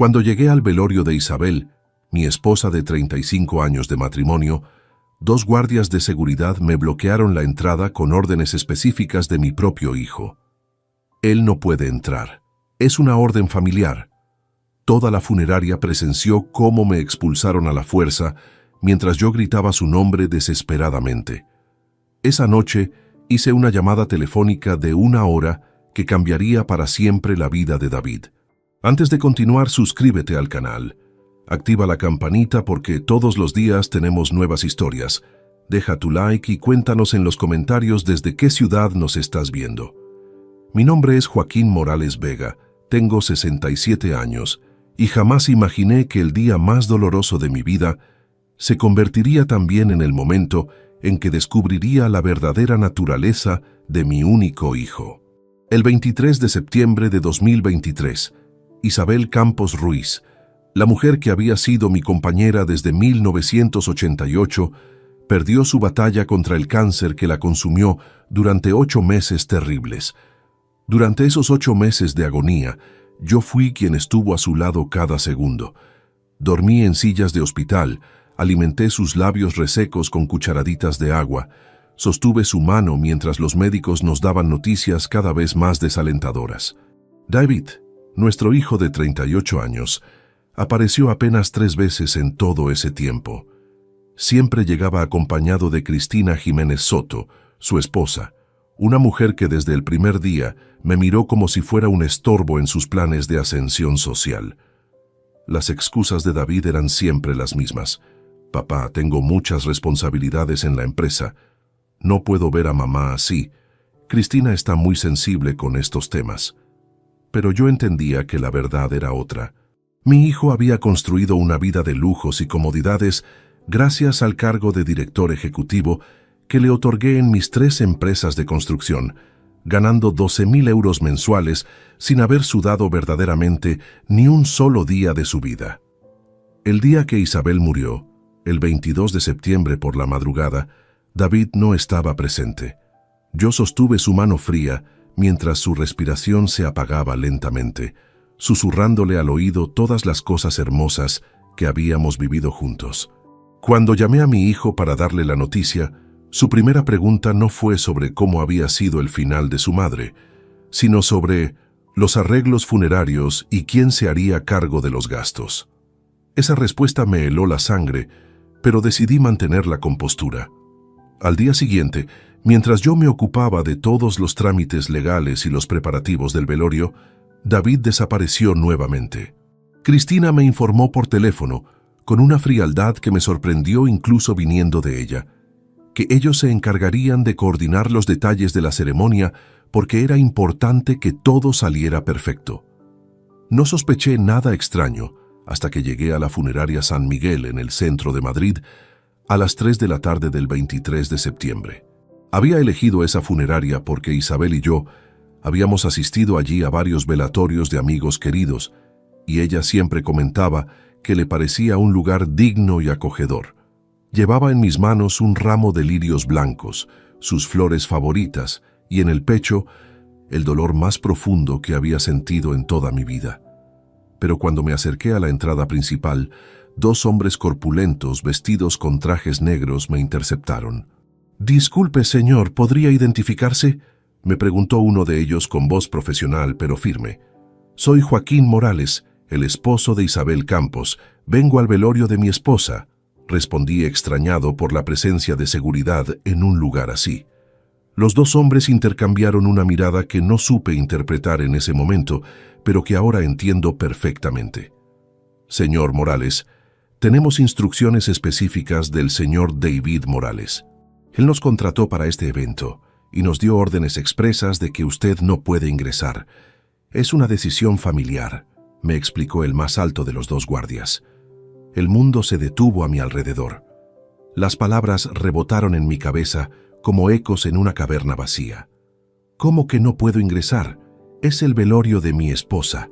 Cuando llegué al velorio de Isabel, mi esposa de 35 años de matrimonio, 2 guardias de seguridad me bloquearon la entrada con órdenes específicas de mi propio hijo. Él no puede entrar. Es una orden familiar. Toda la funeraria presenció cómo me expulsaron a la fuerza mientras yo gritaba su nombre desesperadamente. Esa noche hice una llamada telefónica de 1 hora que cambiaría para siempre la vida de David. Antes de continuar, suscríbete al canal. Activa la campanita porque todos los días tenemos nuevas historias. Deja tu like y cuéntanos en los comentarios desde qué ciudad nos estás viendo. Mi nombre es Joaquín Morales Vega, tengo 67 años y jamás imaginé que el día más doloroso de mi vida se convertiría también en el momento en que descubriría la verdadera naturaleza de mi único hijo. El 23 de septiembre de 2023, Isabel Campos Ruiz, la mujer que había sido mi compañera desde 1988, perdió su batalla contra el cáncer que la consumió durante 8 meses terribles. Durante esos 8 meses de agonía, yo fui quien estuvo a su lado cada segundo. Dormí en sillas de hospital, alimenté sus labios resecos con cucharaditas de agua, sostuve su mano mientras los médicos nos daban noticias cada vez más desalentadoras. David, nuestro hijo de 38 años, apareció apenas 3 veces en todo ese tiempo. Siempre llegaba acompañado de Cristina Jiménez Soto, su esposa, una mujer que desde el primer día me miró como si fuera un estorbo en sus planes de ascensión social. Las excusas de David eran siempre las mismas. Papá, tengo muchas responsabilidades en la empresa. No puedo ver a mamá así. Cristina está muy sensible con estos temas. Pero yo entendía que la verdad era otra. Mi hijo había construido una vida de lujos y comodidades gracias al cargo de director ejecutivo que le otorgué en mis 3 empresas de construcción, ganando 12.000 euros mensuales sin haber sudado verdaderamente ni un solo día de su vida. El día que Isabel murió, el 22 de septiembre por la madrugada, David no estaba presente. Yo sostuve su mano fría mientras su respiración se apagaba lentamente, susurrándole al oído todas las cosas hermosas que habíamos vivido juntos. Cuando llamé a mi hijo para darle la noticia, su primera pregunta no fue sobre cómo había sido el final de su madre, sino sobre los arreglos funerarios y quién se haría cargo de los gastos. Esa respuesta me heló la sangre, pero decidí mantener la compostura. Al día siguiente, mientras yo me ocupaba de todos los trámites legales y los preparativos del velorio, David desapareció nuevamente. Cristina me informó por teléfono, con una frialdad que me sorprendió incluso viniendo de ella, que ellos se encargarían de coordinar los detalles de la ceremonia porque era importante que todo saliera perfecto. No sospeché nada extraño hasta que llegué a la funeraria San Miguel en el centro de Madrid a las 3 de la tarde del 23 de septiembre. Había elegido esa funeraria porque Isabel y yo habíamos asistido allí a varios velatorios de amigos queridos y ella siempre comentaba que le parecía un lugar digno y acogedor. Llevaba en mis manos un ramo de lirios blancos, sus flores favoritas, y en el pecho el dolor más profundo que había sentido en toda mi vida. Pero cuando me acerqué a la entrada principal, 2 hombres corpulentos vestidos con trajes negros me interceptaron. «Disculpe, señor, ¿podría identificarse?», me preguntó uno de ellos con voz profesional pero firme. «Soy Joaquín Morales, el esposo de Isabel Campos. Vengo al velorio de mi esposa», respondí extrañado por la presencia de seguridad en un lugar así. Los 2 hombres intercambiaron una mirada que no supe interpretar en ese momento, pero que ahora entiendo perfectamente. «Señor Morales, tenemos instrucciones específicas del señor David Morales. Él nos contrató para este evento y nos dio órdenes expresas de que usted no puede ingresar. Es una decisión familiar», me explicó el más alto de los 2 guardias. El mundo se detuvo a mi alrededor. Las palabras rebotaron en mi cabeza como ecos en una caverna vacía. «¿Cómo que no puedo ingresar? Es el velorio de mi esposa.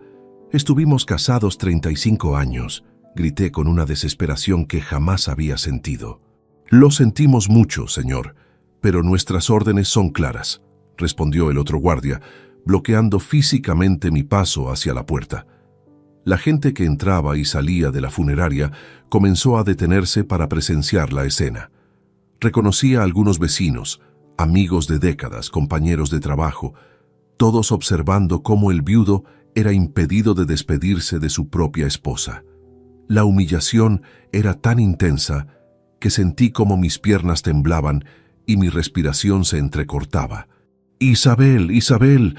Estuvimos casados 35 años», grité con una desesperación que jamás había sentido. «Lo sentimos mucho, señor, pero nuestras órdenes son claras», respondió el otro guardia, bloqueando físicamente mi paso hacia la puerta. La gente que entraba y salía de la funeraria comenzó a detenerse para presenciar la escena. Reconocí a algunos vecinos, amigos de décadas, compañeros de trabajo, todos observando cómo el viudo era impedido de despedirse de su propia esposa. La humillación era tan intensa que sentí como mis piernas temblaban y mi respiración se entrecortaba. «¡Isabel! ¡Isabel!».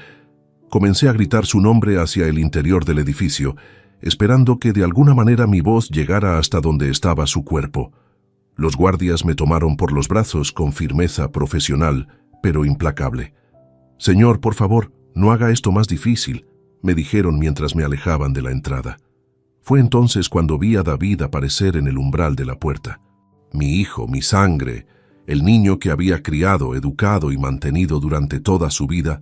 Comencé a gritar su nombre hacia el interior del edificio, esperando que de alguna manera mi voz llegara hasta donde estaba su cuerpo. Los guardias me tomaron por los brazos con firmeza profesional, pero implacable. «Señor, por favor, no haga esto más difícil», me dijeron mientras me alejaban de la entrada. Fue entonces cuando vi a David aparecer en el umbral de la puerta. Mi hijo, mi sangre, el niño que había criado, educado y mantenido durante toda su vida,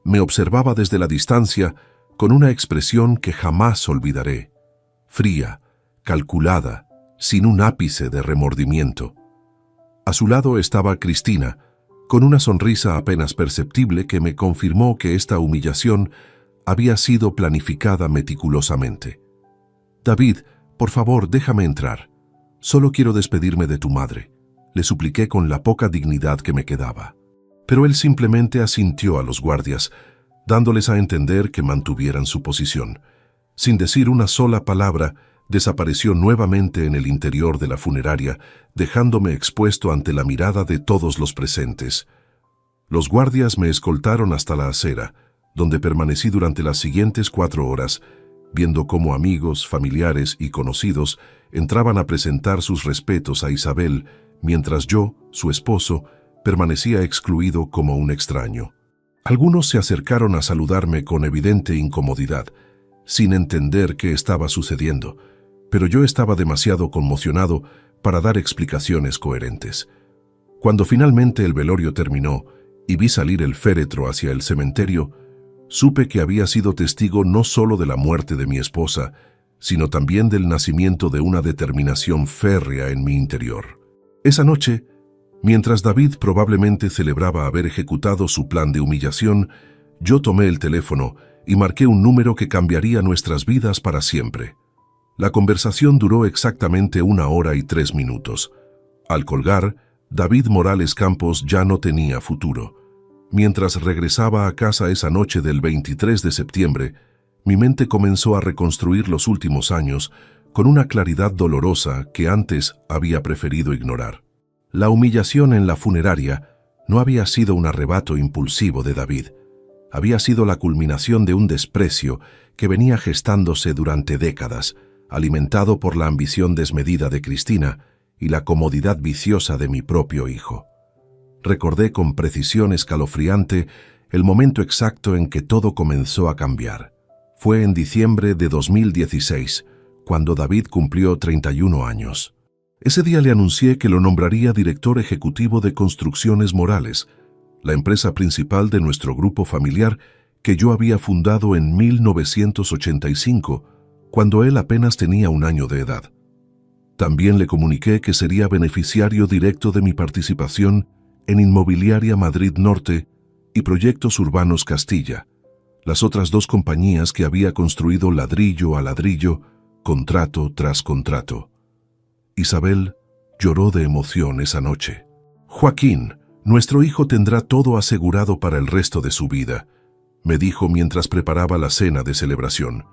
me observaba desde la distancia con una expresión que jamás olvidaré, fría, calculada, sin un ápice de remordimiento. A su lado estaba Cristina, con una sonrisa apenas perceptible que me confirmó que esta humillación había sido planificada meticulosamente. «David, por favor, déjame entrar. Solo quiero despedirme de tu madre», le supliqué con la poca dignidad que me quedaba. Pero él simplemente asintió a los guardias, dándoles a entender que mantuvieran su posición. Sin decir una sola palabra, desapareció nuevamente en el interior de la funeraria, dejándome expuesto ante la mirada de todos los presentes. Los guardias me escoltaron hasta la acera, donde permanecí durante las siguientes 4 horas, viendo cómo amigos, familiares y conocidos entraban a presentar sus respetos a Isabel, mientras yo, su esposo, permanecía excluido como un extraño. Algunos se acercaron a saludarme con evidente incomodidad, sin entender qué estaba sucediendo, pero yo estaba demasiado conmocionado para dar explicaciones coherentes. Cuando finalmente el velorio terminó y vi salir el féretro hacia el cementerio, supe que había sido testigo no solo de la muerte de mi esposa, sino también del nacimiento de una determinación férrea en mi interior. Esa noche, mientras David probablemente celebraba haber ejecutado su plan de humillación, yo tomé el teléfono y marqué un número que cambiaría nuestras vidas para siempre. La conversación duró exactamente 1 hora y 3 minutos. Al colgar, David Morales Campos ya no tenía futuro. Mientras regresaba a casa esa noche del 23 de septiembre, mi mente comenzó a reconstruir los últimos años con una claridad dolorosa que antes había preferido ignorar. La humillación en la funeraria no había sido un arrebato impulsivo de David. Había sido la culminación de un desprecio que venía gestándose durante décadas, alimentado por la ambición desmedida de Cristina y la comodidad viciosa de mi propio hijo. Recordé con precisión escalofriante el momento exacto en que todo comenzó a cambiar. Fue en diciembre de 2016, cuando David cumplió 31 años. Ese día le anuncié que lo nombraría director ejecutivo de Construcciones Morales, la empresa principal de nuestro grupo familiar que yo había fundado en 1985, cuando él apenas tenía 1 año de edad. También le comuniqué que sería beneficiario directo de mi participación en Inmobiliaria Madrid Norte y Proyectos Urbanos Castilla, las otras 2 compañías que había construido ladrillo a ladrillo, contrato tras contrato. Isabel lloró de emoción esa noche. «Joaquín, nuestro hijo tendrá todo asegurado para el resto de su vida», me dijo mientras preparaba la cena de celebración.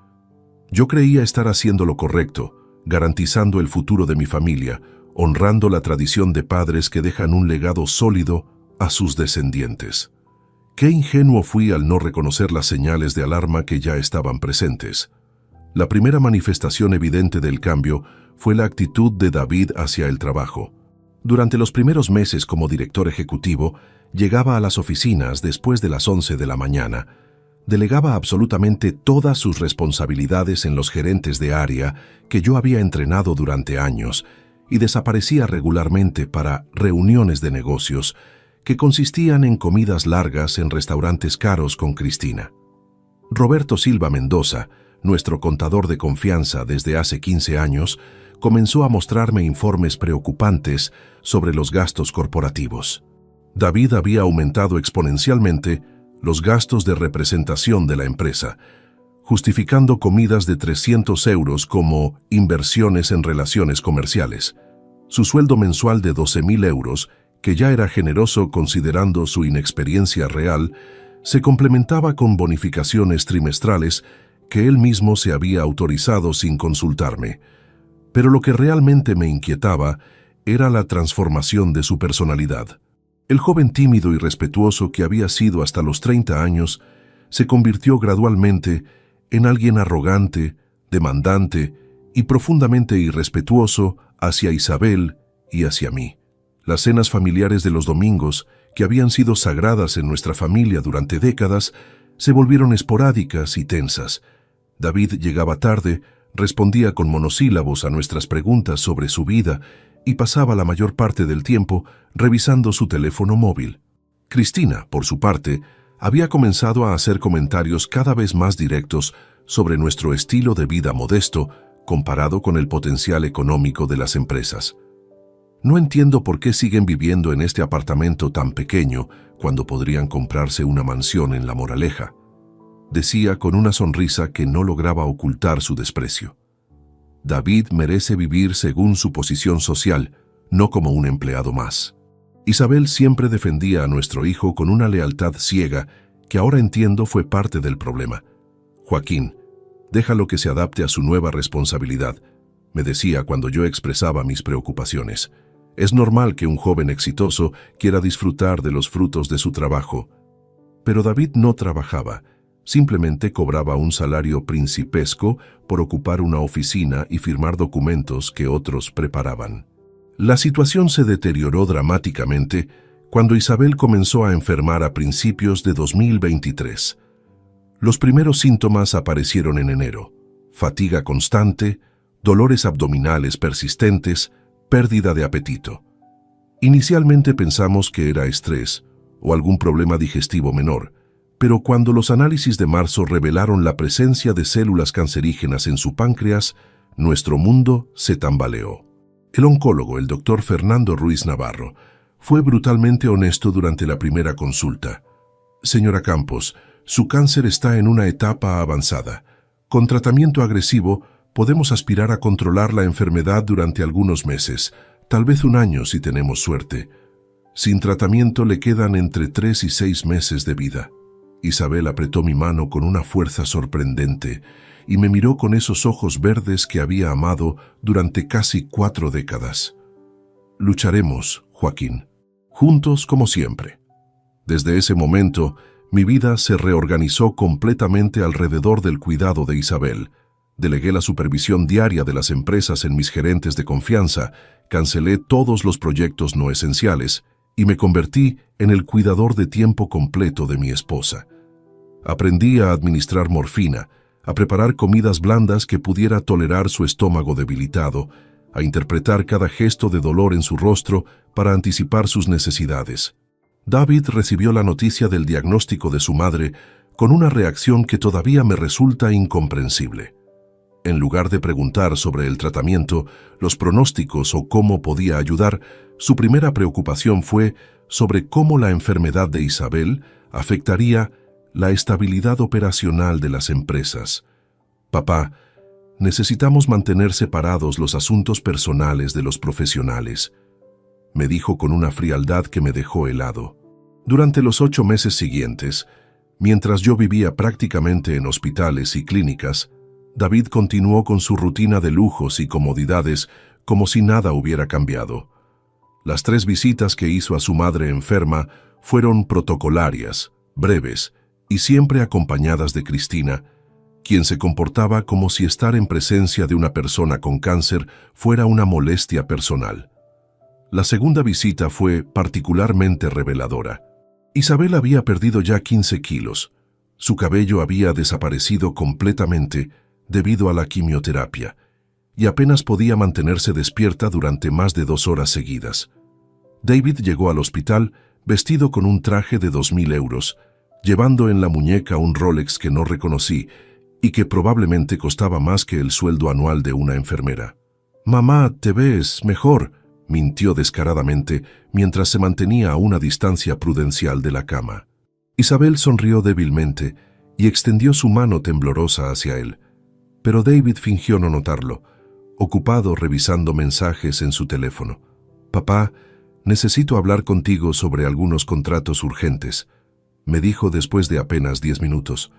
Yo creía estar haciendo lo correcto, garantizando el futuro de mi familia, honrando la tradición de padres que dejan un legado sólido a sus descendientes. Qué ingenuo fui al no reconocer las señales de alarma que ya estaban presentes. La primera manifestación evidente del cambio fue la actitud de David hacia el trabajo. Durante los primeros meses como director ejecutivo, llegaba a las oficinas después de las 11 de la mañana, delegaba absolutamente todas sus responsabilidades en los gerentes de área que yo había entrenado durante años y desaparecía regularmente para reuniones de negocios que consistían en comidas largas en restaurantes caros con Cristina. Roberto Silva Mendoza, nuestro contador de confianza desde hace 15 años, comenzó a mostrarme informes preocupantes sobre los gastos corporativos. David había aumentado exponencialmente los gastos de representación de la empresa, justificando comidas de 300 euros como inversiones en relaciones comerciales. Su sueldo mensual de 12.000 euros, que ya era generoso considerando su inexperiencia real, se complementaba con bonificaciones trimestrales que él mismo se había autorizado sin consultarme. Pero lo que realmente me inquietaba era la transformación de su personalidad. El joven tímido y respetuoso que había sido hasta los 30 años se convirtió gradualmente en alguien arrogante, demandante y profundamente irrespetuoso hacia Isabel y hacia mí. Las cenas familiares de los domingos, que habían sido sagradas en nuestra familia durante décadas, se volvieron esporádicas y tensas. David llegaba tarde, respondía con monosílabos a nuestras preguntas sobre su vida y pasaba la mayor parte del tiempo revisando su teléfono móvil. Cristina, por su parte, había comenzado a hacer comentarios cada vez más directos sobre nuestro estilo de vida modesto comparado con el potencial económico de las empresas. No entiendo por qué siguen viviendo en este apartamento tan pequeño cuando podrían comprarse una mansión en La Moraleja, decía con una sonrisa que no lograba ocultar su desprecio. David merece vivir según su posición social, no como un empleado más. Isabel siempre defendía a nuestro hijo con una lealtad ciega que ahora entiendo fue parte del problema. Joaquín, déjalo que se adapte a su nueva responsabilidad, me decía cuando yo expresaba mis preocupaciones. Es normal que un joven exitoso quiera disfrutar de los frutos de su trabajo. Pero David no trabajaba, simplemente cobraba un salario principesco por ocupar una oficina y firmar documentos que otros preparaban. La situación se deterioró dramáticamente cuando Isabel comenzó a enfermar a principios de 2023. Los primeros síntomas aparecieron en enero: fatiga constante, dolores abdominales persistentes, pérdida de apetito. Inicialmente pensamos que era estrés o algún problema digestivo menor, pero cuando los análisis de marzo revelaron la presencia de células cancerígenas en su páncreas, nuestro mundo se tambaleó. El oncólogo, el doctor Fernando Ruiz Navarro, fue brutalmente honesto durante la primera consulta. Señora Campos, su cáncer está en una etapa avanzada. Con tratamiento agresivo, podemos aspirar a controlar la enfermedad durante algunos meses, tal vez un año si tenemos suerte. Sin tratamiento le quedan entre 3 y 6 meses de vida. Isabel apretó mi mano con una fuerza sorprendente y me miró con esos ojos verdes que había amado durante casi 4 décadas. Lucharemos, Joaquín, juntos como siempre. Desde ese momento, mi vida se reorganizó completamente alrededor del cuidado de Isabel. Delegué la supervisión diaria de las empresas en mis gerentes de confianza, cancelé todos los proyectos no esenciales y me convertí en el cuidador de tiempo completo de mi esposa. Aprendí a administrar morfina, a preparar comidas blandas que pudiera tolerar su estómago debilitado, a interpretar cada gesto de dolor en su rostro para anticipar sus necesidades. David recibió la noticia del diagnóstico de su madre con una reacción que todavía me resulta incomprensible. En lugar de preguntar sobre el tratamiento, los pronósticos o cómo podía ayudar, su primera preocupación fue sobre cómo la enfermedad de Isabel afectaría la estabilidad operacional de las empresas. Papá, necesitamos mantener separados los asuntos personales de los profesionales, me dijo con una frialdad que me dejó helado. Durante los 8 meses siguientes, mientras yo vivía prácticamente en hospitales y clínicas, David continuó con su rutina de lujos y comodidades como si nada hubiera cambiado. Las 3 visitas que hizo a su madre enferma fueron protocolarias, breves y siempre acompañadas de Cristina, quien se comportaba como si estar en presencia de una persona con cáncer fuera una molestia personal. La segunda visita fue particularmente reveladora. Isabel había perdido ya 15 kilos. Su cabello había desaparecido completamente debido a la quimioterapia, y apenas podía mantenerse despierta durante más de 2 horas seguidas. David llegó al hospital vestido con un traje de 2.000 euros, llevando en la muñeca un Rolex que no reconocí y que probablemente costaba más que el sueldo anual de una enfermera. «Mamá, te ves mejor», mintió descaradamente mientras se mantenía a una distancia prudencial de la cama. Isabel sonrió débilmente y extendió su mano temblorosa hacia él. Pero David fingió no notarlo, ocupado revisando mensajes en su teléfono. «Papá, necesito hablar contigo sobre algunos contratos urgentes», me dijo después de apenas 10 minutos,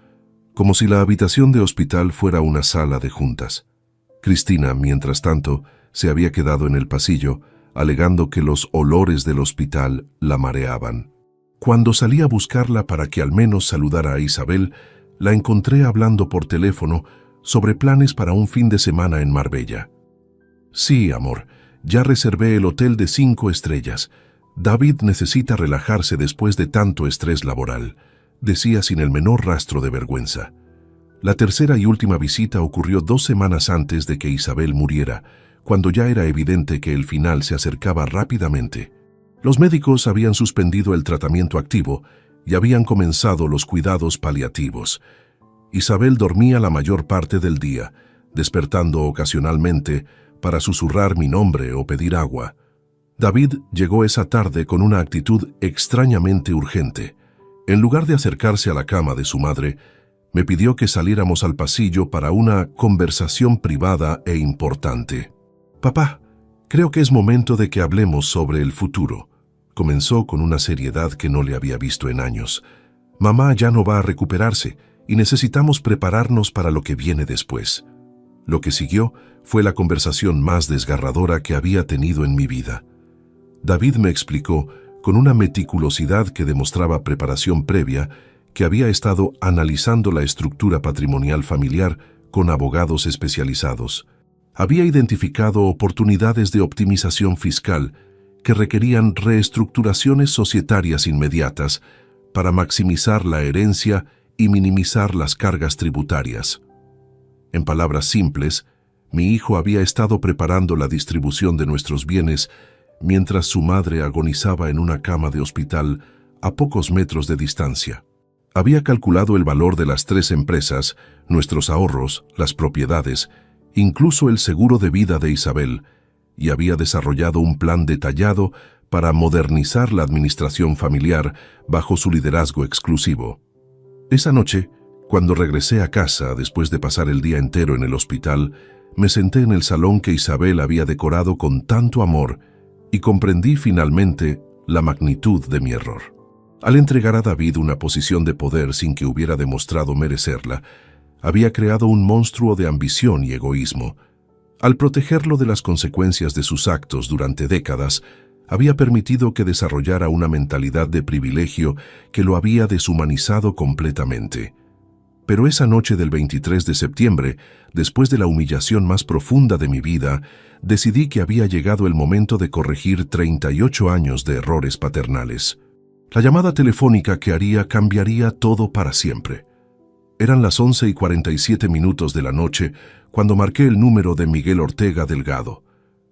como si la habitación de hospital fuera una sala de juntas. Cristina, mientras tanto, se había quedado en el pasillo, alegando que los olores del hospital la mareaban. Cuando salí a buscarla para que al menos saludara a Isabel, la encontré hablando por teléfono sobre planes para un fin de semana en Marbella. «Sí, amor, ya reservé el hotel de 5 estrellas. David necesita relajarse después de tanto estrés laboral», decía sin el menor rastro de vergüenza. La tercera y última visita ocurrió 2 semanas antes de que Isabel muriera, cuando ya era evidente que el final se acercaba rápidamente. Los médicos habían suspendido el tratamiento activo y habían comenzado los cuidados paliativos. Isabel dormía la mayor parte del día, despertando ocasionalmente para susurrar mi nombre o pedir agua. David llegó esa tarde con una actitud extrañamente urgente. En lugar de acercarse a la cama de su madre, me pidió que saliéramos al pasillo para una conversación privada e importante. «Papá, creo que es momento de que hablemos sobre el futuro», comenzó con una seriedad que no le había visto en años. «Mamá ya no va a recuperarse y necesitamos prepararnos para lo que viene después». Lo que siguió fue la conversación más desgarradora que había tenido en mi vida. David me explicó, con una meticulosidad que demostraba preparación previa, que había estado analizando la estructura patrimonial familiar con abogados especializados. Había identificado oportunidades de optimización fiscal que requerían reestructuraciones societarias inmediatas para maximizar la herencia y minimizar las cargas tributarias. En palabras simples, mi hijo había estado preparando la distribución de nuestros bienes mientras su madre agonizaba en una cama de hospital a pocos metros de distancia. Había calculado el valor de las 3 empresas, nuestros ahorros, las propiedades, incluso el seguro de vida de Isabel, y había desarrollado un plan detallado para modernizar la administración familiar bajo su liderazgo exclusivo. Esa noche, cuando regresé a casa después de pasar el día entero en el hospital, me senté en el salón que Isabel había decorado con tanto amor y comprendí finalmente la magnitud de mi error. Al entregar a David una posición de poder sin que hubiera demostrado merecerla, había creado un monstruo de ambición y egoísmo. Al protegerlo de las consecuencias de sus actos durante décadas, había permitido que desarrollara una mentalidad de privilegio que lo había deshumanizado completamente. Pero esa noche del 23 de septiembre, después de la humillación más profunda de mi vida, decidí que había llegado el momento de corregir 38 años de errores paternales. La llamada telefónica que haría cambiaría todo para siempre. Eran las 11:47 de la noche cuando marqué el número de Miguel Ortega Delgado.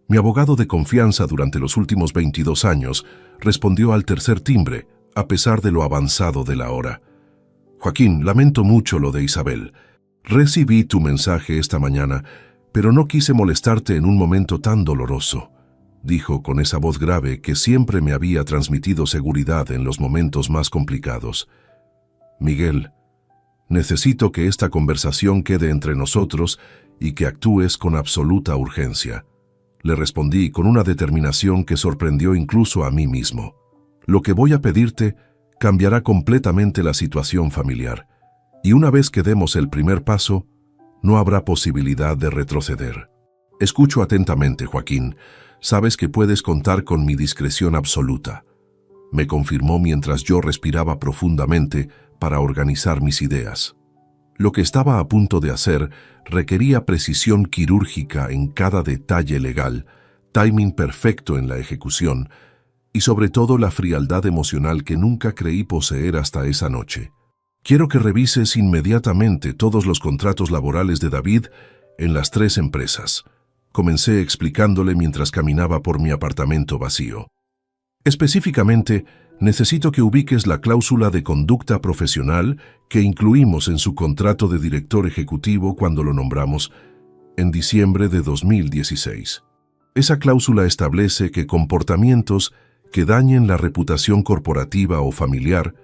Mi abogado de confianza durante los últimos 22 años respondió al tercer timbre, a pesar de lo avanzado de la hora. «Joaquín, lamento mucho lo de Isabel. Recibí tu mensaje esta mañana, pero no quise molestarte en un momento tan doloroso», dijo con esa voz grave que siempre me había transmitido seguridad en los momentos más complicados. «Miguel, necesito que esta conversación quede entre nosotros y que actúes con absoluta urgencia», le respondí con una determinación que sorprendió incluso a mí mismo. «Lo que voy a pedirte cambiará completamente la situación familiar, y una vez que demos el primer paso, no habrá posibilidad de retroceder. Escucho atentamente, Joaquín. Sabes que puedes contar con mi discreción absoluta», me confirmó mientras yo respiraba profundamente para organizar mis ideas. Lo que estaba a punto de hacer requería precisión quirúrgica en cada detalle legal, timing perfecto en la ejecución y sobre todo la frialdad emocional que nunca creí poseer hasta esa noche. «Quiero que revises inmediatamente todos los contratos laborales de David en las 3 empresas», comencé explicándole mientras caminaba por mi apartamento vacío. «Específicamente, necesito que ubiques la cláusula de conducta profesional que incluimos en su contrato de director ejecutivo cuando lo nombramos en diciembre de 2016. Esa cláusula establece que comportamientos que dañen la reputación corporativa o familiar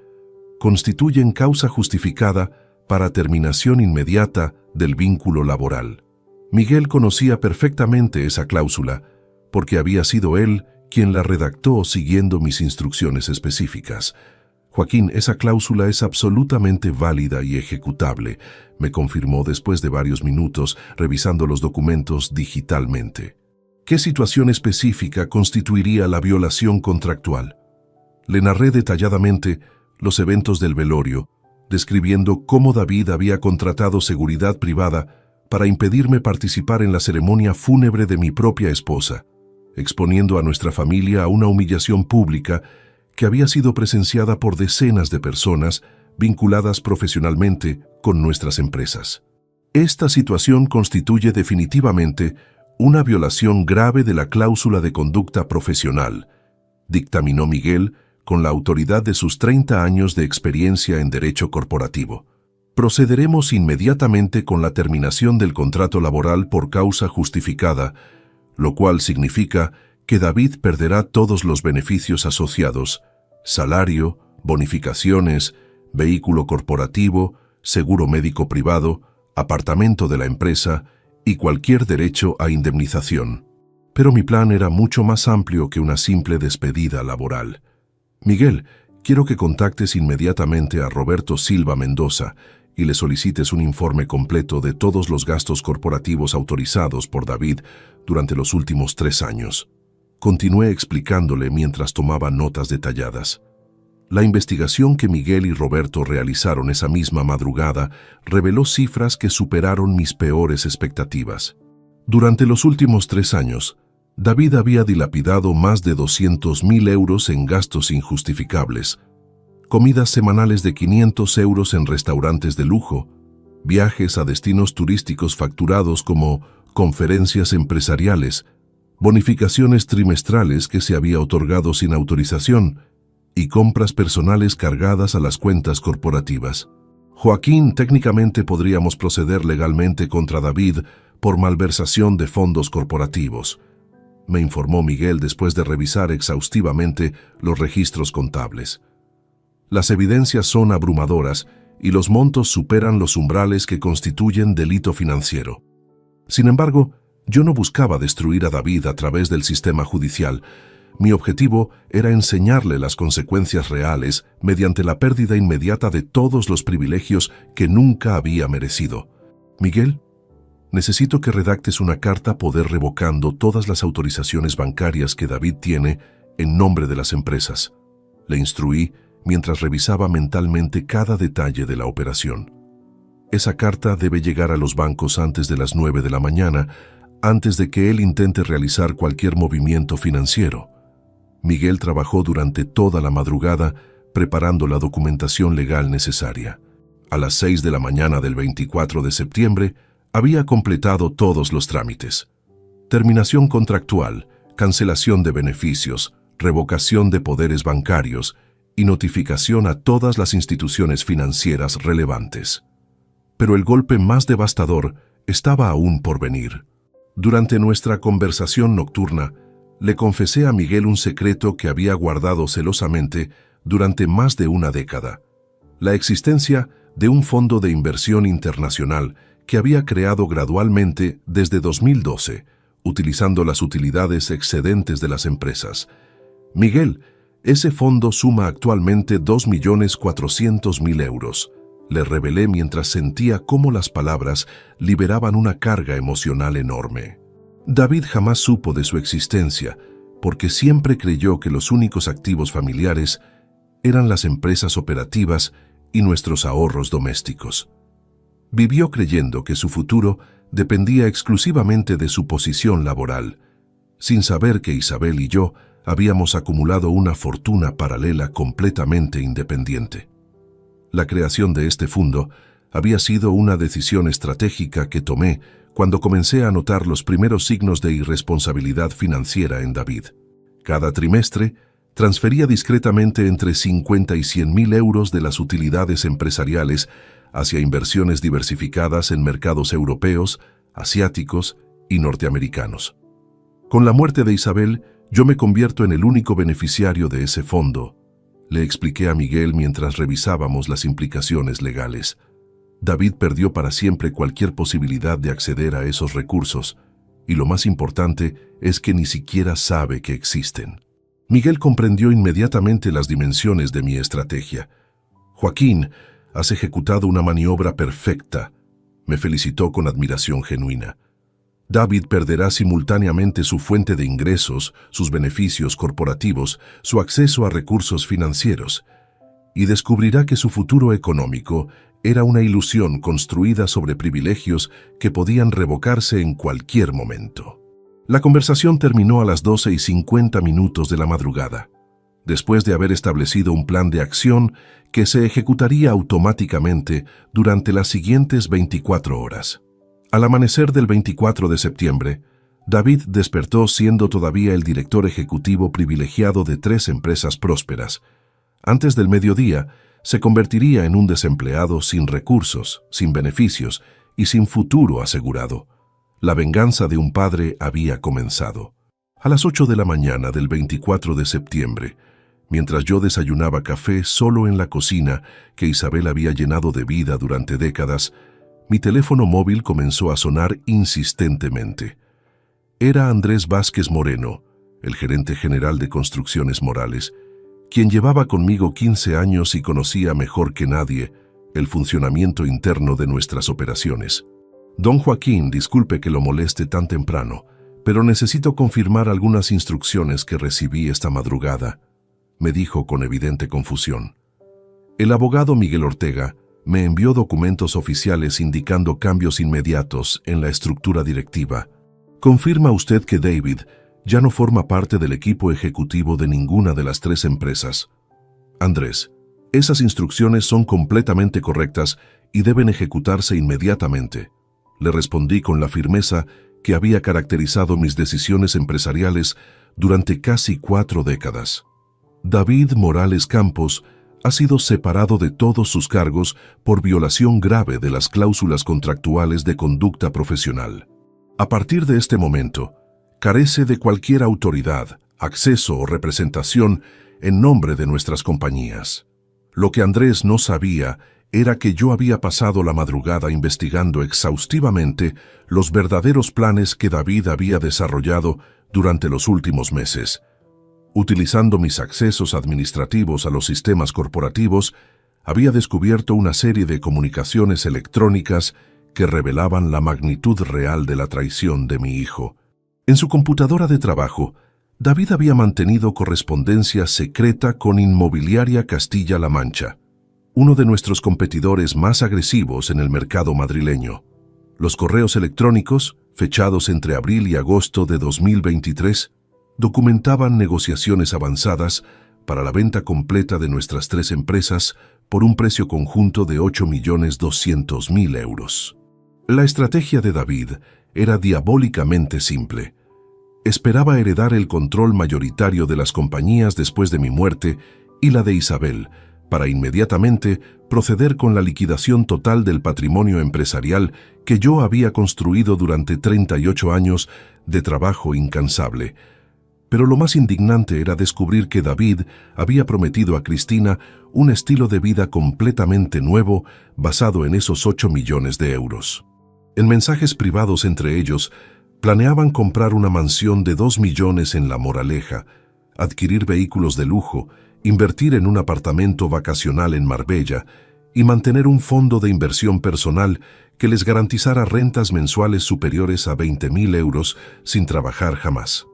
constituyen causa justificada para terminación inmediata del vínculo laboral. Miguel conocía perfectamente esa cláusula, porque había sido él quien la redactó siguiendo mis instrucciones específicas. Joaquín, esa cláusula es absolutamente válida y ejecutable, me confirmó después de varios minutos revisando los documentos digitalmente. ¿Qué situación específica constituiría la violación contractual? Le narré detalladamente los eventos del velorio, describiendo cómo David había contratado seguridad privada para impedirme participar en la ceremonia fúnebre de mi propia esposa, exponiendo a nuestra familia a una humillación pública que había sido presenciada por decenas de personas vinculadas profesionalmente con nuestras empresas. Esta situación constituye definitivamente una violación grave de la cláusula de conducta profesional, dictaminó Miguel con la autoridad de sus 30 años de experiencia en derecho corporativo. Procederemos inmediatamente con la terminación del contrato laboral por causa justificada, lo cual significa que David perderá todos los beneficios asociados: salario, bonificaciones, vehículo corporativo, seguro médico privado, apartamento de la empresa y cualquier derecho a indemnización. Pero mi plan era mucho más amplio que una simple despedida laboral. Miguel, quiero que contactes inmediatamente a Roberto Silva Mendoza y le solicites un informe completo de todos los gastos corporativos autorizados por David durante los últimos 3 años. Continué explicándole mientras tomaba notas detalladas. La investigación que Miguel y Roberto realizaron esa misma madrugada reveló cifras que superaron mis peores expectativas. Durante los últimos 3 años, David había dilapidado más de 200.000 euros en gastos injustificables, comidas semanales de 500 euros en restaurantes de lujo, viajes a destinos turísticos facturados como conferencias empresariales, bonificaciones trimestrales que se había otorgado sin autorización y compras personales cargadas a las cuentas corporativas. Joaquín, técnicamente podríamos proceder legalmente contra David por malversación de fondos corporativos, me informó Miguel después de revisar exhaustivamente los registros contables. Las evidencias son abrumadoras y los montos superan los umbrales que constituyen delito financiero. Sin embargo, yo no buscaba destruir a David a través del sistema judicial. Mi objetivo era enseñarle las consecuencias reales mediante la pérdida inmediata de todos los privilegios que nunca había merecido. Miguel, necesito que redactes una carta poder revocando todas las autorizaciones bancarias que David tiene en nombre de las empresas. Le instruí mientras revisaba mentalmente cada detalle de la operación. Esa carta debe llegar a los bancos antes de las 9 de la mañana, antes de que él intente realizar cualquier movimiento financiero. Miguel trabajó durante toda la madrugada preparando la documentación legal necesaria. A las 6 de la mañana del 24 de septiembre, había completado todos los trámites. Terminación contractual, cancelación de beneficios, revocación de poderes bancarios y notificación a todas las instituciones financieras relevantes. Pero el golpe más devastador estaba aún por venir. Durante nuestra conversación nocturna, le confesé a Miguel un secreto que había guardado celosamente durante más de una década: la existencia de un fondo de inversión internacional que había creado gradualmente desde 2012, utilizando las utilidades excedentes de las empresas. Miguel, ese fondo suma actualmente 2.400.000 euros, le revelé mientras sentía cómo las palabras liberaban una carga emocional enorme. David jamás supo de su existencia, porque siempre creyó que los únicos activos familiares eran las empresas operativas y nuestros ahorros domésticos. Vivió creyendo que su futuro dependía exclusivamente de su posición laboral, sin saber que Isabel y yo habíamos acumulado una fortuna paralela completamente independiente. La creación de este fondo había sido una decisión estratégica que tomé cuando comencé a notar los primeros signos de irresponsabilidad financiera en David. Cada trimestre, transfería discretamente entre 50 y 100.000 euros de las utilidades empresariales hacia inversiones diversificadas en mercados europeos, asiáticos y norteamericanos. Con la muerte de Isabel, yo me convierto en el único beneficiario de ese fondo, le expliqué a Miguel mientras revisábamos las implicaciones legales. David perdió para siempre cualquier posibilidad de acceder a esos recursos, y lo más importante es que ni siquiera sabe que existen. Miguel comprendió inmediatamente las dimensiones de mi estrategia. Joaquín, has ejecutado una maniobra perfecta. Me felicitó con admiración genuina. David perderá simultáneamente su fuente de ingresos, sus beneficios corporativos, su acceso a recursos financieros, y descubrirá que su futuro económico era una ilusión construida sobre privilegios que podían revocarse en cualquier momento. La conversación terminó a las 12:50 de la madrugada, después de haber establecido un plan de acción que se ejecutaría automáticamente durante las siguientes 24 horas. Al amanecer del 24 de septiembre, David despertó siendo todavía el director ejecutivo privilegiado de 3 empresas prósperas. Antes del mediodía, se convertiría en un desempleado sin recursos, sin beneficios y sin futuro asegurado. La venganza de un padre había comenzado. A las 8 de la mañana del 24 de septiembre, mientras yo desayunaba café solo en la cocina que Isabel había llenado de vida durante décadas, mi teléfono móvil comenzó a sonar insistentemente. Era Andrés Vázquez Moreno, el gerente general de Construcciones Morales, quien llevaba conmigo 15 años y conocía mejor que nadie el funcionamiento interno de nuestras operaciones. Don Joaquín, disculpe que lo moleste tan temprano, pero necesito confirmar algunas instrucciones que recibí esta madrugada, me dijo con evidente confusión. El abogado Miguel Ortega me envió documentos oficiales indicando cambios inmediatos en la estructura directiva. ¿Confirma usted que David ya no forma parte del equipo ejecutivo de ninguna de las 3 empresas? Andrés, esas instrucciones son completamente correctas y deben ejecutarse inmediatamente. Le respondí con la firmeza que había caracterizado mis decisiones empresariales durante casi 4 décadas. David Morales Campos ha sido separado de todos sus cargos por violación grave de las cláusulas contractuales de conducta profesional. A partir de este momento, carece de cualquier autoridad, acceso o representación en nombre de nuestras compañías. Lo que Andrés no sabía era que yo había pasado la madrugada investigando exhaustivamente los verdaderos planes que David había desarrollado durante los últimos meses. Utilizando mis accesos administrativos a los sistemas corporativos, había descubierto una serie de comunicaciones electrónicas que revelaban la magnitud real de la traición de mi hijo. En su computadora de trabajo, David había mantenido correspondencia secreta con Inmobiliaria Castilla-La Mancha, uno de nuestros competidores más agresivos en el mercado madrileño. Los correos electrónicos, fechados entre abril y agosto de 2023, documentaban negociaciones avanzadas para la venta completa de nuestras 3 empresas por un precio conjunto de 8.200.000 euros. La estrategia de David era diabólicamente simple. Esperaba heredar el control mayoritario de las compañías después de mi muerte y la de Isabel, para inmediatamente proceder con la liquidación total del patrimonio empresarial que yo había construido durante 38 años de trabajo incansable. Pero lo más indignante era descubrir que David había prometido a Cristina un estilo de vida completamente nuevo basado en esos 8 millones de euros. En mensajes privados entre ellos, planeaban comprar una mansión de 2 millones en La Moraleja, adquirir vehículos de lujo, invertir en un apartamento vacacional en Marbella y mantener un fondo de inversión personal que les garantizara rentas mensuales superiores a 20.000 euros sin trabajar jamás.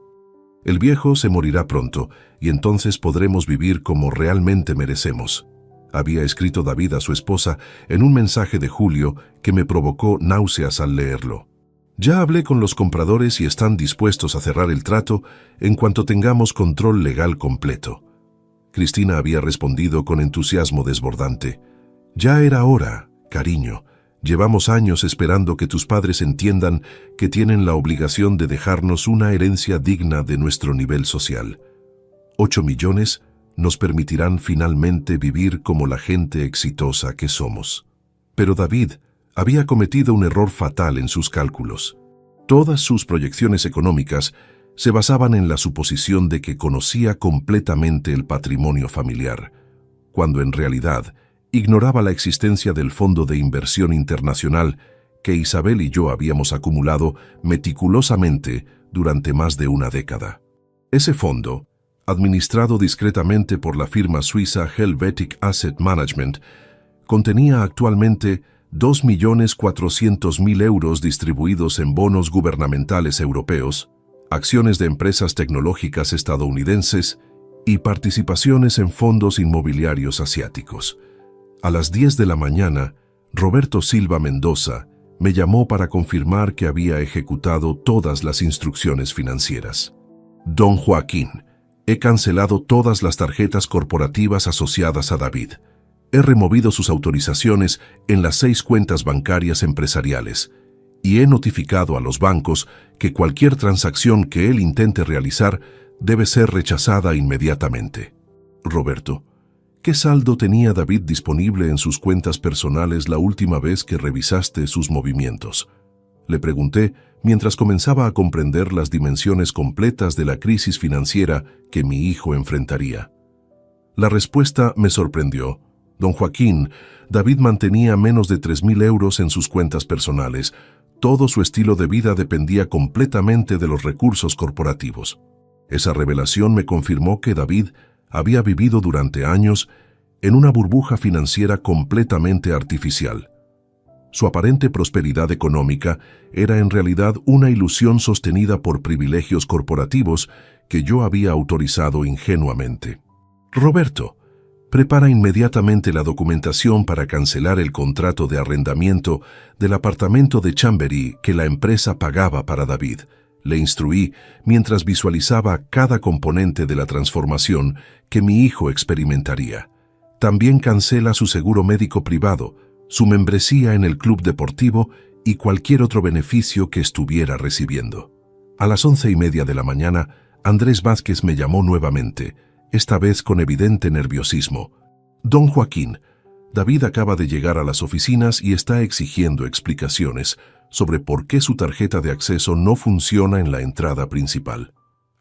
El viejo se morirá pronto y entonces podremos vivir como realmente merecemos, había escrito David a su esposa en un mensaje de julio que me provocó náuseas al leerlo. Ya hablé con los compradores y están dispuestos a cerrar el trato en cuanto tengamos control legal completo. Cristina había respondido con entusiasmo desbordante. Ya era hora, cariño. Llevamos años esperando que tus padres entiendan que tienen la obligación de dejarnos una herencia digna de nuestro nivel social. 8 millones nos permitirán finalmente vivir como la gente exitosa que somos. Pero David había cometido un error fatal en sus cálculos. Todas sus proyecciones económicas se basaban en la suposición de que conocía completamente el patrimonio familiar, cuando en realidad Ignoraba la existencia del Fondo de Inversión Internacional que Isabel y yo habíamos acumulado meticulosamente durante más de una década. Ese fondo, administrado discretamente por la firma suiza Helvetic Asset Management, contenía actualmente 2.400.000 euros distribuidos en bonos gubernamentales europeos, acciones de empresas tecnológicas estadounidenses y participaciones en fondos inmobiliarios asiáticos. A las 10 de la mañana, Roberto Silva Mendoza me llamó para confirmar que había ejecutado todas las instrucciones financieras. Don Joaquín, he cancelado todas las tarjetas corporativas asociadas a David. He removido sus autorizaciones en las 6 cuentas bancarias empresariales y he notificado a los bancos que cualquier transacción que él intente realizar debe ser rechazada inmediatamente. Roberto, ¿qué saldo tenía David disponible en sus cuentas personales la última vez que revisaste sus movimientos? Le pregunté mientras comenzaba a comprender las dimensiones completas de la crisis financiera que mi hijo enfrentaría. La respuesta me sorprendió. Don Joaquín, David mantenía menos de 3.000 euros en sus cuentas personales. Todo su estilo de vida dependía completamente de los recursos corporativos. Esa revelación me confirmó que David había vivido durante años en una burbuja financiera completamente artificial. Su aparente prosperidad económica era en realidad una ilusión sostenida por privilegios corporativos que yo había autorizado ingenuamente. Roberto, prepara inmediatamente la documentación para cancelar el contrato de arrendamiento del apartamento de Chamberí que la empresa pagaba para David. Le instruí mientras visualizaba cada componente de la transformación que mi hijo experimentaría. También cancela su seguro médico privado, su membresía en el club deportivo y cualquier otro beneficio que estuviera recibiendo. A las 11:30 de la mañana, Andrés Vázquez me llamó nuevamente, esta vez con evidente nerviosismo. Don Joaquín, David acaba de llegar a las oficinas y está exigiendo explicaciones sobre por qué su tarjeta de acceso no funciona en la entrada principal.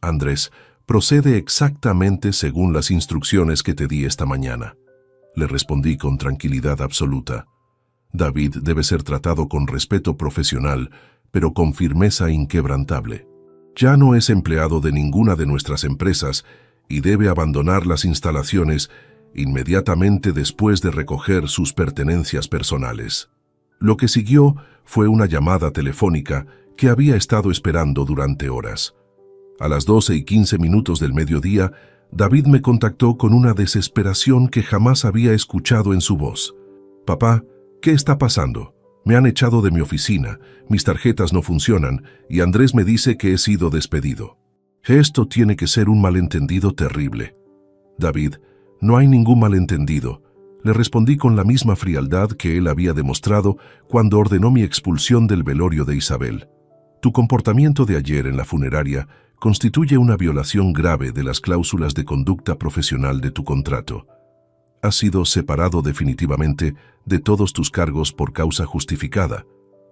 Andrés, procede exactamente según las instrucciones que te di esta mañana. Le respondí con tranquilidad absoluta. David debe ser tratado con respeto profesional, pero con firmeza inquebrantable. Ya no es empleado de ninguna de nuestras empresas y debe abandonar las instalaciones inmediatamente después de recoger sus pertenencias personales. Lo que siguió fue una llamada telefónica que había estado esperando durante horas. A las 12:15 del mediodía, David me contactó con una desesperación que jamás había escuchado en su voz. «Papá, ¿qué está pasando? Me han echado de mi oficina, mis tarjetas no funcionan y Andrés me dice que he sido despedido. Esto tiene que ser un malentendido terrible». «David, no hay ningún malentendido», le respondí con la misma frialdad que él había demostrado cuando ordenó mi expulsión del velorio de Isabel. «Tu comportamiento de ayer en la funeraria constituye una violación grave de las cláusulas de conducta profesional de tu contrato. Has sido separado definitivamente de todos tus cargos por causa justificada,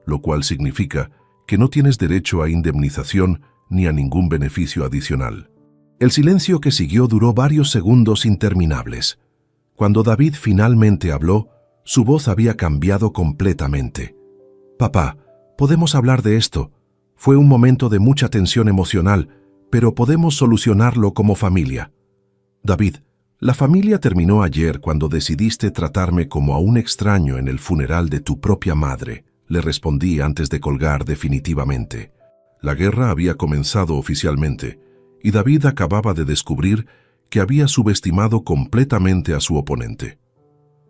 lo cual significa que no tienes derecho a indemnización ni a ningún beneficio adicional». El silencio que siguió duró varios segundos interminables. Cuando David finalmente habló, su voz había cambiado completamente. «Papá, podemos hablar de esto. Fue un momento de mucha tensión emocional, pero podemos solucionarlo como familia. David, la familia terminó ayer cuando decidiste tratarme como a un extraño en el funeral de tu propia madre», le respondí antes de colgar definitivamente. La guerra había comenzado oficialmente, y David acababa de descubrir que había subestimado completamente a su oponente.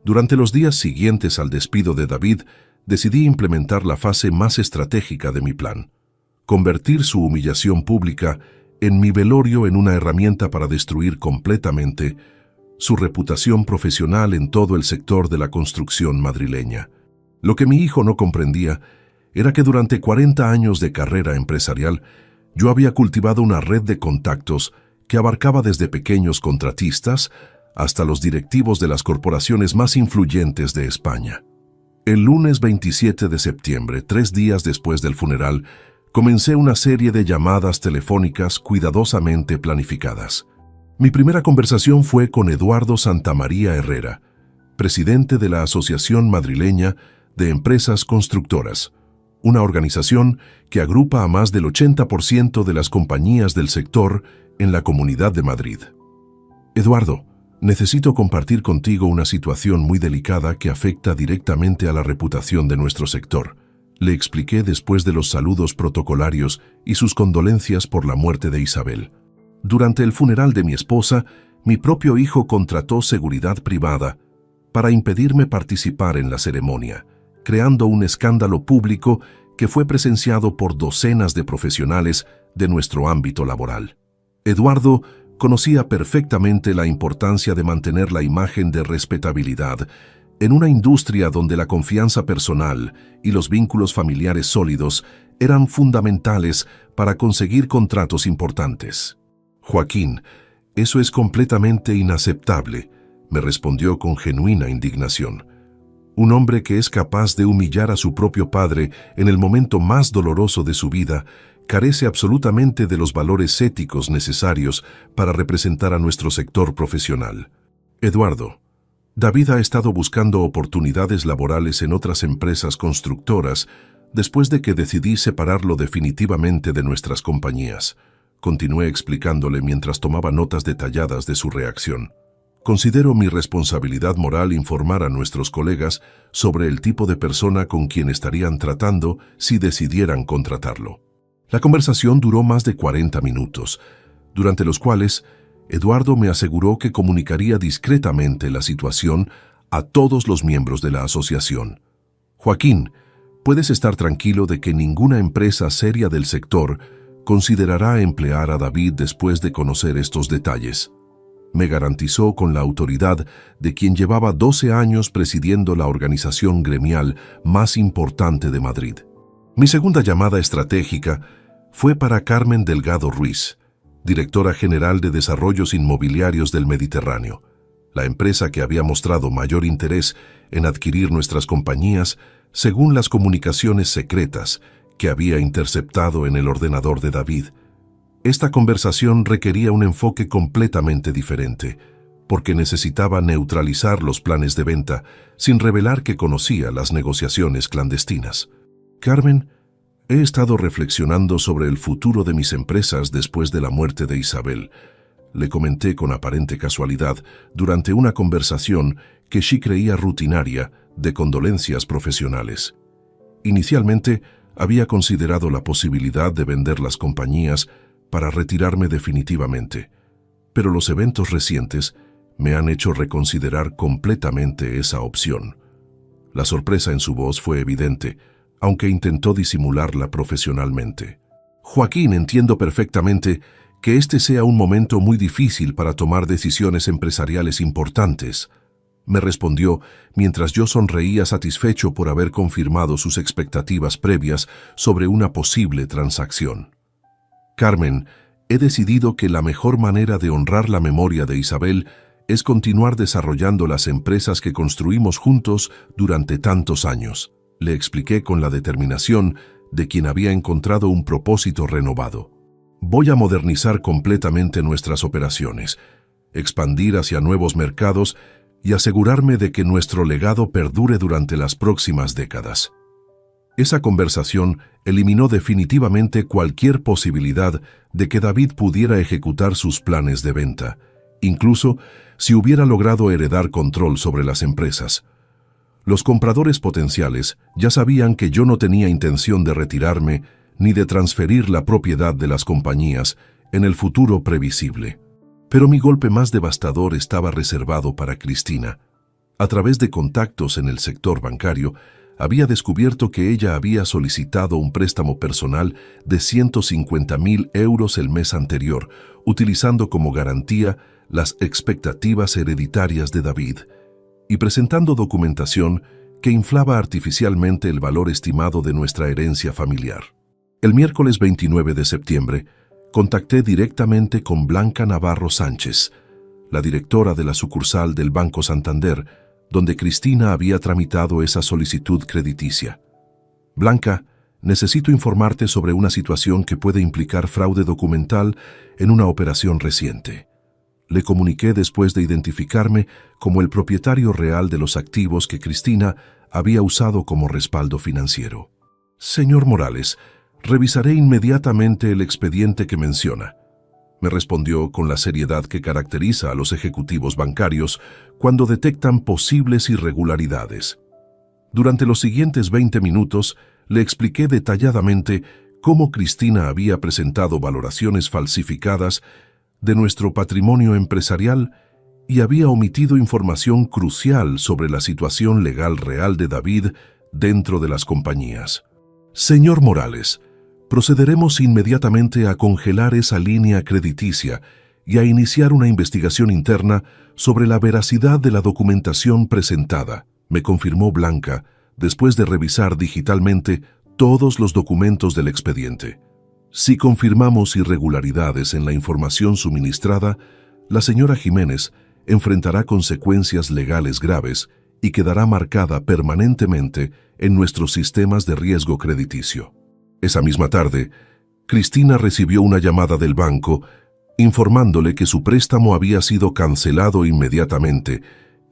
Durante los días siguientes al despido de David, decidí implementar la fase más estratégica de mi plan: convertir su humillación pública en mi velorio en una herramienta para destruir completamente su reputación profesional en todo el sector de la construcción madrileña. Lo que mi hijo no comprendía era que durante 40 años de carrera empresarial yo había cultivado una red de contactos que abarcaba desde pequeños contratistas hasta los directivos de las corporaciones más influyentes de España. El lunes 27 de septiembre, 3 días después del funeral, comencé una serie de llamadas telefónicas cuidadosamente planificadas. Mi primera conversación fue con Eduardo Santamaría Herrera, presidente de la Asociación Madrileña de Empresas Constructoras, una organización que agrupa a más del 80% de las compañías del sector en la Comunidad de Madrid. Eduardo, necesito compartir contigo una situación muy delicada que afecta directamente a la reputación de nuestro sector. Le expliqué después de los saludos protocolarios y sus condolencias por la muerte de Isabel. Durante el funeral de mi esposa, mi propio hijo contrató seguridad privada para impedirme participar en la ceremonia, creando un escándalo público que fue presenciado por docenas de profesionales de nuestro ámbito laboral. Eduardo conocía perfectamente la importancia de mantener la imagen de respetabilidad en una industria donde la confianza personal y los vínculos familiares sólidos eran fundamentales para conseguir contratos importantes. Joaquín, eso es completamente inaceptable, me respondió con genuina indignación. Un hombre que es capaz de humillar a su propio padre en el momento más doloroso de su vida carece absolutamente de los valores éticos necesarios para representar a nuestro sector profesional. Eduardo, David ha estado buscando oportunidades laborales en otras empresas constructoras después de que decidí separarlo definitivamente de nuestras compañías. Continué explicándole mientras tomaba notas detalladas de su reacción. Considero mi responsabilidad moral informar a nuestros colegas sobre el tipo de persona con quien estarían tratando si decidieran contratarlo. La conversación duró más de 40 minutos, durante los cuales Eduardo me aseguró que comunicaría discretamente la situación a todos los miembros de la asociación. Joaquín, puedes estar tranquilo de que ninguna empresa seria del sector considerará emplear a David después de conocer estos detalles. Me garantizó con la autoridad de quien llevaba 12 años presidiendo la organización gremial más importante de Madrid. Mi segunda llamada estratégica fue para Carmen Delgado Ruiz, directora general de Desarrollos Inmobiliarios del Mediterráneo, la empresa que había mostrado mayor interés en adquirir nuestras compañías según las comunicaciones secretas que había interceptado en el ordenador de David. Esta conversación requería un enfoque completamente diferente, porque necesitaba neutralizar los planes de venta sin revelar que conocía las negociaciones clandestinas. Carmen, he estado reflexionando sobre el futuro de mis empresas después de la muerte de Isabel. Le comenté con aparente casualidad durante una conversación que sí creía rutinaria de condolencias profesionales. Inicialmente, había considerado la posibilidad de vender las compañías para retirarme definitivamente, pero los eventos recientes me han hecho reconsiderar completamente esa opción. La sorpresa en su voz fue evidente, aunque intentó disimularla profesionalmente. Joaquín, entiendo perfectamente que este sea un momento muy difícil para tomar decisiones empresariales importantes, me respondió mientras yo sonreía satisfecho por haber confirmado sus expectativas previas sobre una posible transacción. Carmen, he decidido que la mejor manera de honrar la memoria de Isabel es continuar desarrollando las empresas que construimos juntos durante tantos años, le expliqué con la determinación de quien había encontrado un propósito renovado. Voy a modernizar completamente nuestras operaciones, expandir hacia nuevos mercados y asegurarme de que nuestro legado perdure durante las próximas décadas. Esa conversación eliminó definitivamente cualquier posibilidad de que David pudiera ejecutar sus planes de venta, incluso si hubiera logrado heredar control sobre las empresas. Los compradores potenciales ya sabían que yo no tenía intención de retirarme ni de transferir la propiedad de las compañías en el futuro previsible. Pero mi golpe más devastador estaba reservado para Cristina. A través de contactos en el sector bancario, había descubierto que ella había solicitado un préstamo personal de 150.000 euros el mes anterior, utilizando como garantía las expectativas hereditarias de David y presentando documentación que inflaba artificialmente el valor estimado de nuestra herencia familiar. El miércoles 29 de septiembre, contacté directamente con Blanca Navarro Sánchez, la directora de la sucursal del Banco Santander, donde Cristina había tramitado esa solicitud crediticia. Blanca, necesito informarte sobre una situación que puede implicar fraude documental en una operación reciente. Le comuniqué después de identificarme como el propietario real de los activos que Cristina había usado como respaldo financiero. Señor Morales, revisaré inmediatamente el expediente que menciona. Me respondió con la seriedad que caracteriza a los ejecutivos bancarios cuando detectan posibles irregularidades. Durante los siguientes 20 minutos, le expliqué detalladamente cómo Cristina había presentado valoraciones falsificadas de nuestro patrimonio empresarial y había omitido información crucial sobre la situación legal real de David dentro de las compañías. Señor Morales, procederemos inmediatamente a congelar esa línea crediticia y a iniciar una investigación interna sobre la veracidad de la documentación presentada, me confirmó Blanca, después de revisar digitalmente todos los documentos del expediente. Si confirmamos irregularidades en la información suministrada, la señora Jiménez enfrentará consecuencias legales graves y quedará marcada permanentemente en nuestros sistemas de riesgo crediticio. Esa misma tarde, Cristina recibió una llamada del banco informándole que su préstamo había sido cancelado inmediatamente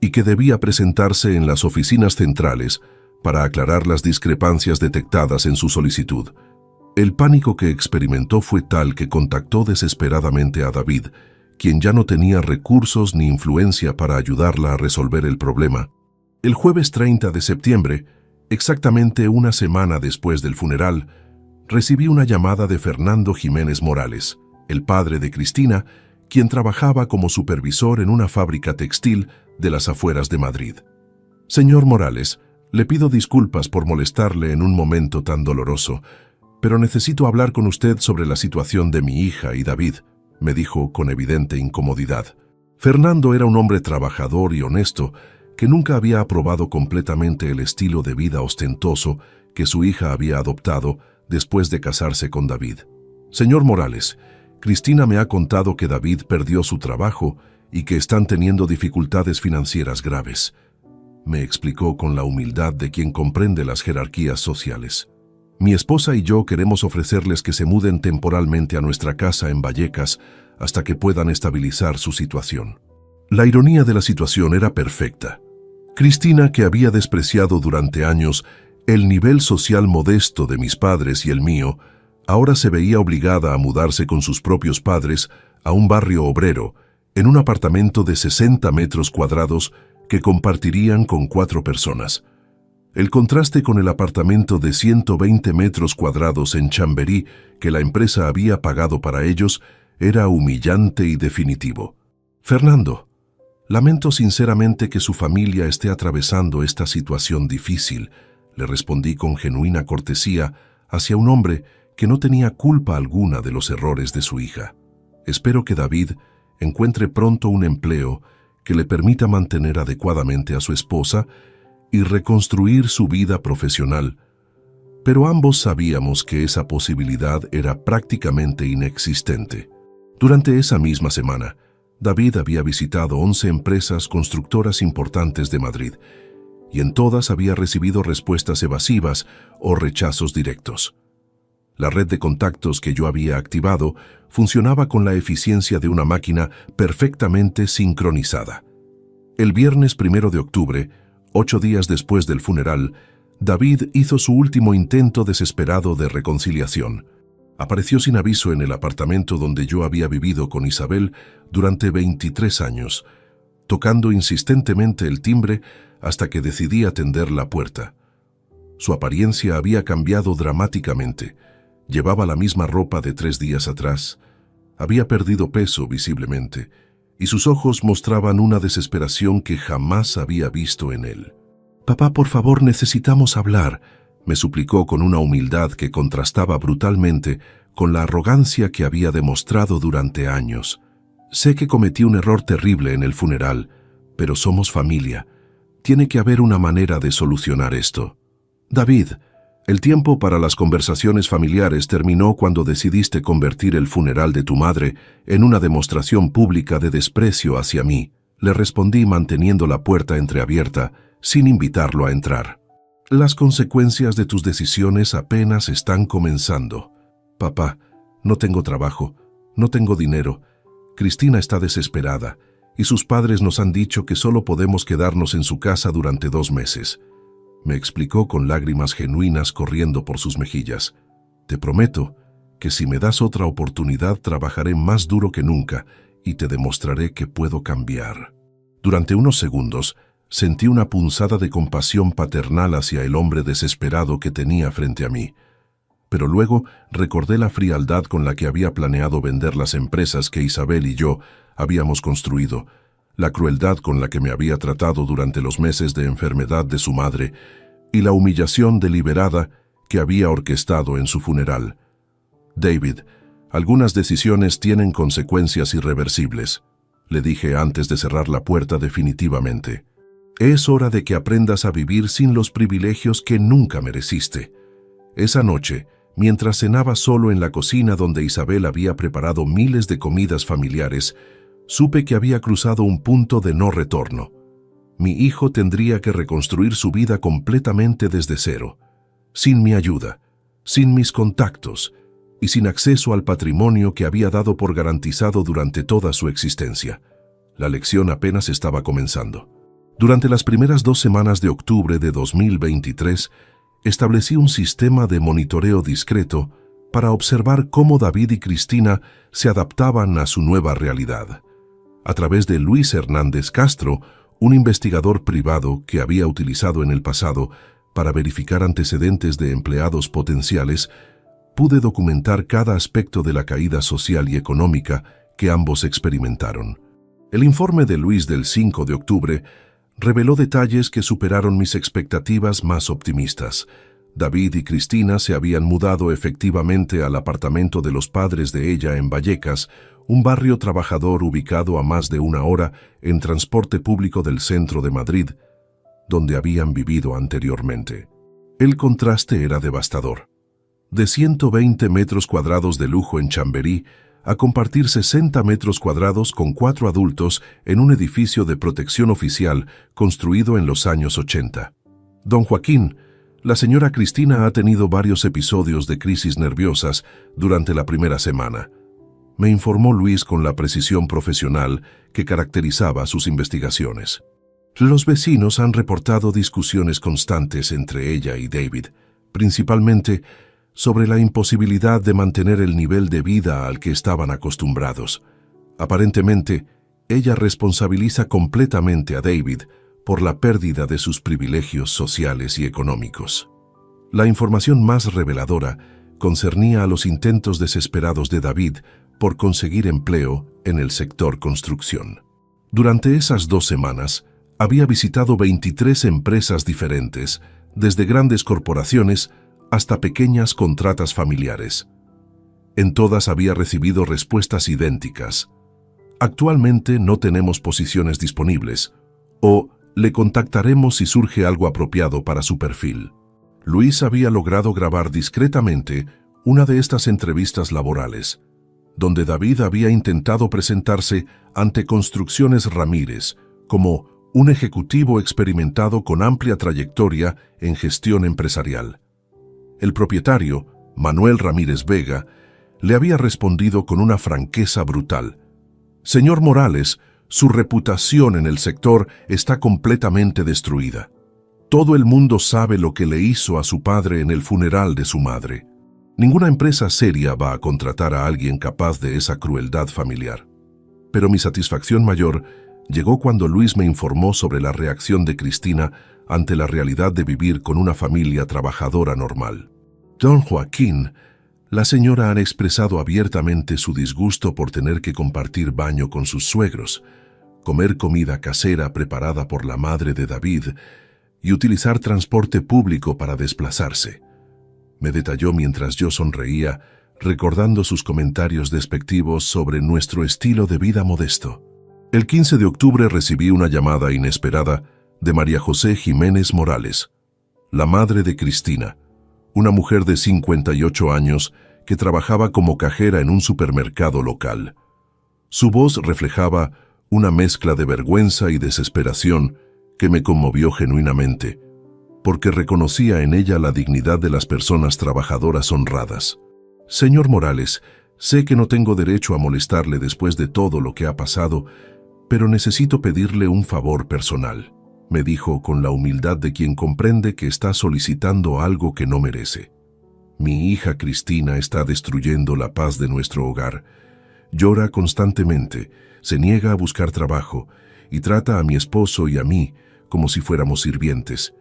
y que debía presentarse en las oficinas centrales para aclarar las discrepancias detectadas en su solicitud. El pánico que experimentó fue tal que contactó desesperadamente a David, quien ya no tenía recursos ni influencia para ayudarla a resolver el problema. El jueves 30 de septiembre, exactamente una semana después del funeral, recibí una llamada de Fernando Jiménez Morales, el padre de Cristina, quien trabajaba como supervisor en una fábrica textil de las afueras de Madrid. Señor Morales, le pido disculpas por molestarle en un momento tan doloroso, pero necesito hablar con usted sobre la situación de mi hija y David, me dijo con evidente incomodidad. Fernando era un hombre trabajador y honesto que nunca había aprobado completamente el estilo de vida ostentoso que su hija había adoptado después de casarse con David. Señor Morales, Cristina me ha contado que David perdió su trabajo y que están teniendo dificultades financieras graves. Me explicó con la humildad de quien comprende las jerarquías sociales. Mi esposa y yo queremos ofrecerles que se muden temporalmente a nuestra casa en Vallecas hasta que puedan estabilizar su situación. La ironía de la situación era perfecta. Cristina, que había despreciado durante años el nivel social modesto de mis padres y el mío, ahora se veía obligada a mudarse con sus propios padres a un barrio obrero, en un apartamento de 60 metros cuadrados que compartirían con 4 personas. El contraste con el apartamento de 120 metros cuadrados en Chamberí que la empresa había pagado para ellos era humillante y definitivo. Fernando, lamento sinceramente que su familia esté atravesando esta situación difícil, le respondí con genuina cortesía hacia un hombre que no tenía culpa alguna de los errores de su hija. Espero que David encuentre pronto un empleo que le permita mantener adecuadamente a su esposa y reconstruir su vida profesional, pero ambos sabíamos que esa posibilidad era prácticamente inexistente. Durante esa misma semana, David había visitado 11 empresas constructoras importantes de Madrid, y en todas había recibido respuestas evasivas o rechazos directos. La red de contactos que yo había activado funcionaba con la eficiencia de una máquina perfectamente sincronizada. El viernes 1 de octubre, 8 días después del funeral, David hizo su último intento desesperado de reconciliación. Apareció sin aviso en el apartamento donde yo había vivido con Isabel durante 23 años, tocando insistentemente el timbre hasta que decidí atender la puerta. Su apariencia había cambiado dramáticamente. Llevaba la misma ropa de 3 días atrás. Había perdido peso visiblemente, y sus ojos mostraban una desesperación que jamás había visto en él. «Papá, por favor, necesitamos hablar», me suplicó con una humildad que contrastaba brutalmente con la arrogancia que había demostrado durante años. «Sé que cometí un error terrible en el funeral, pero somos familia. Tiene que haber una manera de solucionar esto. David, el tiempo para las conversaciones familiares terminó cuando decidiste convertir el funeral de tu madre en una demostración pública de desprecio hacia mí», le respondí manteniendo la puerta entreabierta, sin invitarlo a entrar. «Las consecuencias de tus decisiones apenas están comenzando. Papá, no tengo trabajo, no tengo dinero, Cristina está desesperada y sus padres nos han dicho que solo podemos quedarnos en su casa durante 2 meses. Me explicó con lágrimas genuinas corriendo por sus mejillas. Te prometo que si me das otra oportunidad trabajaré más duro que nunca y te demostraré que puedo cambiar. Durante unos segundos sentí una punzada de compasión paternal hacia el hombre desesperado que tenía frente a mí. Pero luego recordé la frialdad con la que había planeado vender las empresas que Isabel y yo habíamos construido, la crueldad con la que me había tratado durante los meses de enfermedad de su madre y la humillación deliberada que había orquestado en su funeral. David, algunas decisiones tienen consecuencias irreversibles, le dije antes de cerrar la puerta definitivamente. Es hora de que aprendas a vivir sin los privilegios que nunca mereciste. Esa noche, mientras cenaba solo en la cocina donde Isabel había preparado miles de comidas familiares, supe que había cruzado un punto de no retorno. Mi hijo tendría que reconstruir su vida completamente desde cero, sin mi ayuda, sin mis contactos y sin acceso al patrimonio que había dado por garantizado durante toda su existencia. La lección apenas estaba comenzando. Durante las primeras 2 semanas de octubre de 2023, establecí un sistema de monitoreo discreto para observar cómo David y Cristina se adaptaban a su nueva realidad. A través de Luis Hernández Castro, un investigador privado que había utilizado en el pasado para verificar antecedentes de empleados potenciales, pude documentar cada aspecto de la caída social y económica que ambos experimentaron. El informe de Luis del 5 de octubre reveló detalles que superaron mis expectativas más optimistas. David y Cristina se habían mudado efectivamente al apartamento de los padres de ella en Vallecas, un barrio trabajador ubicado a más de 1 hora en transporte público del centro de Madrid, donde habían vivido anteriormente. El contraste era devastador. De 120 metros cuadrados de lujo en Chamberí, a compartir 60 metros cuadrados con 4 adultos en un edificio de protección oficial construido en los años 80. Don Joaquín, la señora Cristina ha tenido varios episodios de crisis nerviosas durante la primera semana, me informó Luis con la precisión profesional que caracterizaba sus investigaciones. Los vecinos han reportado discusiones constantes entre ella y David, principalmente sobre la imposibilidad de mantener el nivel de vida al que estaban acostumbrados. Aparentemente, ella responsabiliza completamente a David por la pérdida de sus privilegios sociales y económicos. La información más reveladora concernía a los intentos desesperados de David por conseguir empleo en el sector construcción. Durante esas 2 semanas, había visitado 23 empresas diferentes, desde grandes corporaciones hasta pequeñas contratas familiares. En todas había recibido respuestas idénticas. Actualmente no tenemos posiciones disponibles, o le contactaremos si surge algo apropiado para su perfil. Luis había logrado grabar discretamente una de estas entrevistas laborales, donde David había intentado presentarse ante Construcciones Ramírez como un ejecutivo experimentado con amplia trayectoria en gestión empresarial. El propietario, Manuel Ramírez Vega, le había respondido con una franqueza brutal. Señor Morales, su reputación en el sector está completamente destruida. Todo el mundo sabe lo que le hizo a su padre en el funeral de su madre. Ninguna empresa seria va a contratar a alguien capaz de esa crueldad familiar. Pero mi satisfacción mayor llegó cuando Luis me informó sobre la reacción de Cristina ante la realidad de vivir con una familia trabajadora normal. Don Joaquín, la señora ha expresado abiertamente su disgusto por tener que compartir baño con sus suegros, comer comida casera preparada por la madre de David y utilizar transporte público para desplazarse. Me detalló mientras yo sonreía, recordando sus comentarios despectivos sobre nuestro estilo de vida modesto. El 15 de octubre recibí una llamada inesperada de María José Jiménez Morales, la madre de Cristina, una mujer de 58 años que trabajaba como cajera en un supermercado local. Su voz reflejaba una mezcla de vergüenza y desesperación que me conmovió genuinamente, porque reconocía en ella la dignidad de las personas trabajadoras honradas. Señor Morales, Sé que no tengo derecho a molestarle después de todo lo que ha pasado, pero necesito pedirle un favor personal, me dijo con la humildad de quien comprende que está solicitando algo que no merece. Mi hija Cristina está destruyendo la paz de nuestro hogar. Llora constantemente, se niega a buscar trabajo y trata a mi esposo y a mí como si fuéramos sirvientes.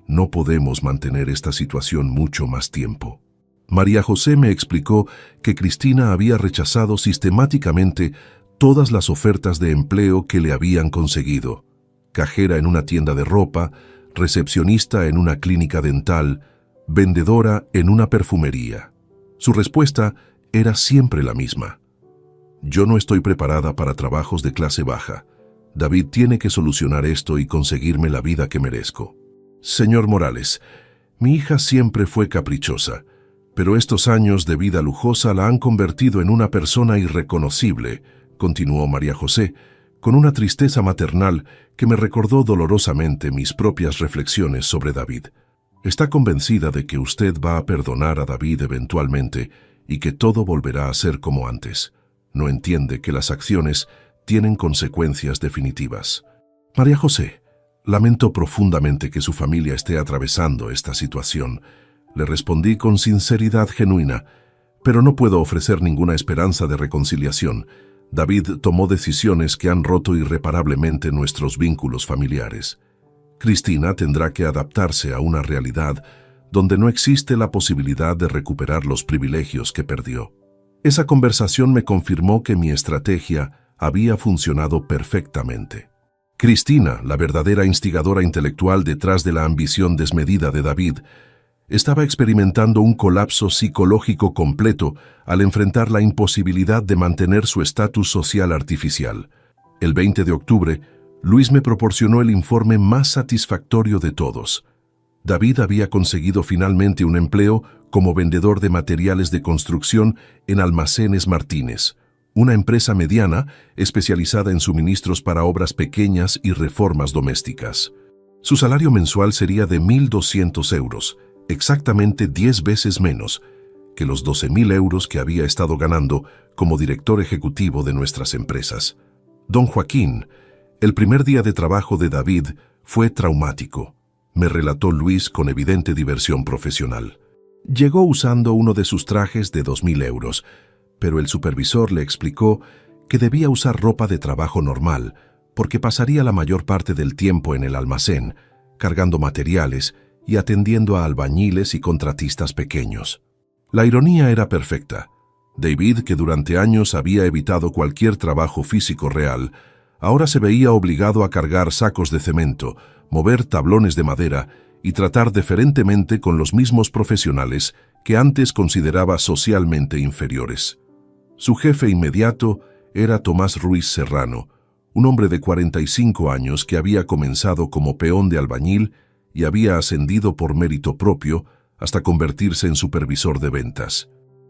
No podemos mantener esta situación mucho más tiempo. María José me explicó que Cristina había rechazado sistemáticamente todas las ofertas de empleo que le habían conseguido. Cajera en una tienda de ropa, recepcionista en una clínica dental, vendedora en una perfumería. Su respuesta era siempre la misma. Yo no estoy preparada para trabajos de clase baja. David tiene que solucionar esto y conseguirme la vida que merezco. Señor Morales, mi hija siempre fue caprichosa, pero estos años de vida lujosa la han convertido en una persona irreconocible, continuó María José, con una tristeza maternal que me recordó dolorosamente mis propias reflexiones sobre David. Está convencida de que usted va a perdonar a David eventualmente y que todo volverá a ser como antes. No entiende que las acciones tienen consecuencias definitivas. María José, lamento profundamente que su familia esté atravesando esta situación. Le respondí con sinceridad genuina, pero no puedo ofrecer ninguna esperanza de reconciliación. David tomó decisiones que han roto irreparablemente nuestros vínculos familiares. Cristina tendrá que adaptarse a una realidad donde no existe la posibilidad de recuperar los privilegios que perdió. Esa conversación me confirmó que mi estrategia había funcionado perfectamente. Cristina, la verdadera instigadora intelectual detrás de la ambición desmedida de David, estaba experimentando un colapso psicológico completo al enfrentar la imposibilidad de mantener su estatus social artificial. El 20 de octubre, Luis me proporcionó el informe más satisfactorio de todos. David había conseguido finalmente un empleo como vendedor de materiales de construcción en Almacenes Martínez, una empresa mediana especializada en suministros para obras pequeñas y reformas domésticas. Su salario mensual sería de 1.200 euros, exactamente 10 veces menos que los 12.000 euros que había estado ganando como director ejecutivo de nuestras empresas. Don Joaquín, el primer día de trabajo de David fue traumático, me relató Luis con evidente diversión profesional. Llegó usando uno de sus trajes de 2.000 euros, pero el supervisor le explicó que debía usar ropa de trabajo normal porque pasaría la mayor parte del tiempo en el almacén, cargando materiales y atendiendo a albañiles y contratistas pequeños. La ironía era perfecta. David, que durante años había evitado cualquier trabajo físico real, ahora se veía obligado a cargar sacos de cemento, mover tablones de madera y tratar deferentemente con los mismos profesionales que antes consideraba socialmente inferiores. Su jefe inmediato era Tomás Ruiz Serrano, un hombre de 45 años que había comenzado como peón de albañil y había ascendido por mérito propio hasta convertirse en supervisor de ventas.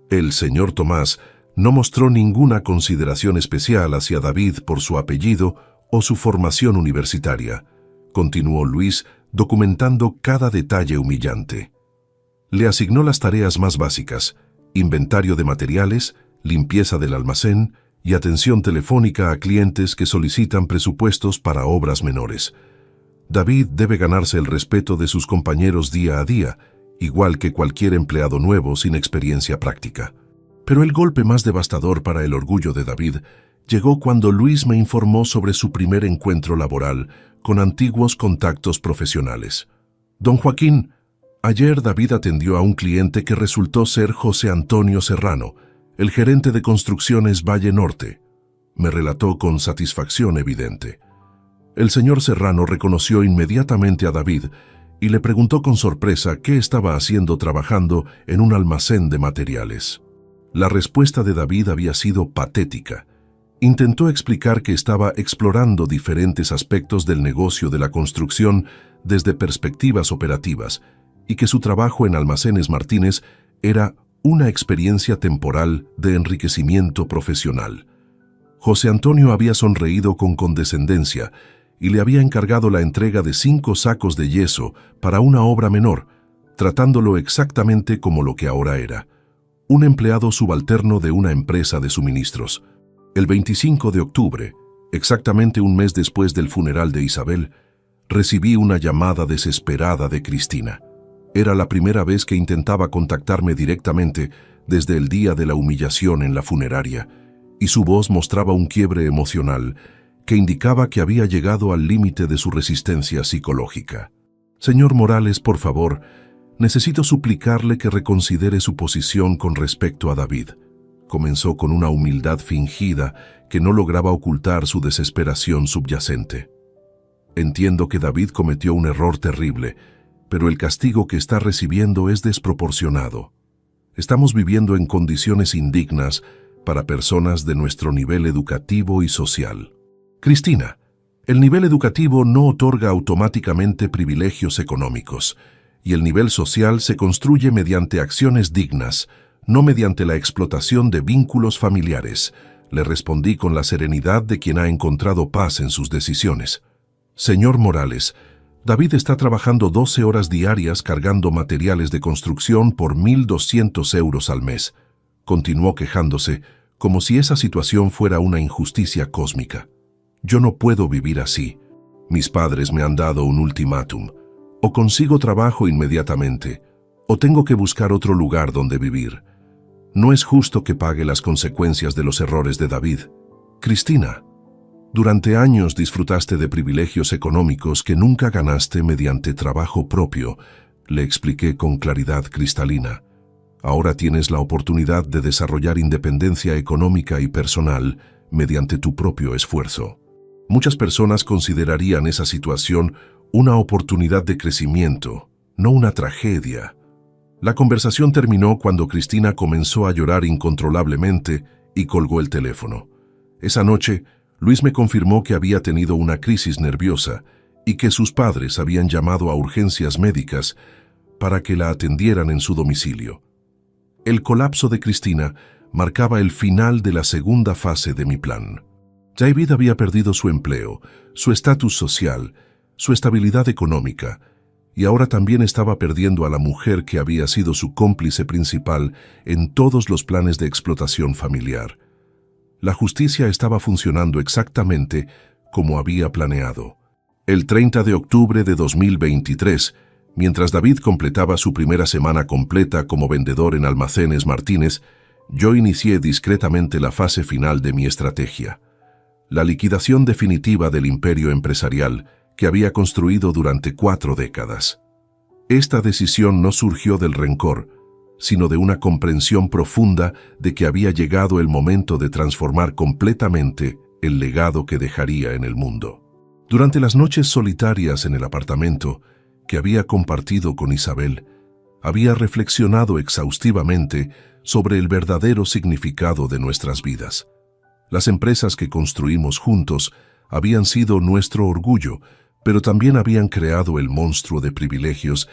El señor Tomás no mostró ninguna consideración especial hacia David por su apellido o su formación universitaria, continuó Luis documentando cada detalle humillante. Le asignó las tareas más básicas: inventario de materiales, limpieza del almacén y atención telefónica a clientes que solicitan presupuestos para obras menores. David debe ganarse el respeto de sus compañeros día a día, igual que cualquier empleado nuevo sin experiencia práctica. Pero el golpe más devastador para el orgullo de David llegó cuando Luis me informó sobre su primer encuentro laboral con antiguos contactos profesionales. Don Joaquín, ayer David atendió a un cliente que resultó ser José Antonio Serrano, el gerente de construcciones Valle Norte, me relató con satisfacción evidente. El señor Serrano reconoció inmediatamente a David y le preguntó con sorpresa qué estaba haciendo trabajando en un almacén de materiales. La respuesta de David había sido patética. Intentó explicar que estaba explorando diferentes aspectos del negocio de la construcción desde perspectivas operativas y que su trabajo en Almacenes Martínez era una experiencia temporal de enriquecimiento profesional. José Antonio había sonreído con condescendencia y le había encargado la entrega de 5 sacos de yeso para una obra menor, tratándolo exactamente como lo que ahora era: un empleado subalterno de una empresa de suministros. El 25 de octubre, exactamente un mes después del funeral de Isabel, recibí una llamada desesperada de Cristina. Era la primera vez que intentaba contactarme directamente desde el día de la humillación en la funeraria, y su voz mostraba un quiebre emocional que indicaba que había llegado al límite de su resistencia psicológica. «Señor Morales, por favor, necesito suplicarle que reconsidere su posición con respecto a David», comenzó con una humildad fingida que no lograba ocultar su desesperación subyacente. «Entiendo que David cometió un error terrible, pero el castigo que está recibiendo es desproporcionado. Estamos viviendo en condiciones indignas para personas de nuestro nivel educativo y social». «Cristina, el nivel educativo no otorga automáticamente privilegios económicos, y el nivel social se construye mediante acciones dignas, no mediante la explotación de vínculos familiares», le respondí con la serenidad de quien ha encontrado paz en sus decisiones. «Señor Morales, David está trabajando 12 horas diarias cargando materiales de construcción por 1.200 euros al mes», continuó quejándose, como si esa situación fuera una injusticia cósmica. «Yo no puedo vivir así. Mis padres me han dado un ultimátum. O consigo trabajo inmediatamente, o tengo que buscar otro lugar donde vivir. No es justo que pague las consecuencias de los errores de David. Cristina, durante años disfrutaste de privilegios económicos que nunca ganaste mediante trabajo propio», le expliqué con claridad cristalina. «Ahora tienes la oportunidad de desarrollar independencia económica y personal mediante tu propio esfuerzo. Muchas personas considerarían esa situación una oportunidad de crecimiento, no una tragedia». La conversación terminó cuando Cristina comenzó a llorar incontrolablemente y colgó el teléfono. Esa noche, Luis me confirmó que había tenido una crisis nerviosa y que sus padres habían llamado a urgencias médicas para que la atendieran en su domicilio. El colapso de Cristina marcaba el final de la segunda fase de mi plan. David había perdido su empleo, su estatus social, su estabilidad económica, y ahora también estaba perdiendo a la mujer que había sido su cómplice principal en todos los planes de explotación familiar. La justicia estaba funcionando exactamente como había planeado. El 30 de octubre de 2023, mientras David completaba su primera semana completa como vendedor en Almacenes Martínez, yo inicié discretamente la fase final de mi estrategia: la liquidación definitiva del imperio empresarial que había construido durante 4 décadas. Esta decisión no surgió del rencor, sino de una comprensión profunda de que había llegado el momento de transformar completamente el legado que dejaría en el mundo. Durante las noches solitarias en el apartamento que había compartido con Isabel, había reflexionado exhaustivamente sobre el verdadero significado de nuestras vidas. Las empresas que construimos juntos habían sido nuestro orgullo, pero también habían creado el monstruo de privilegios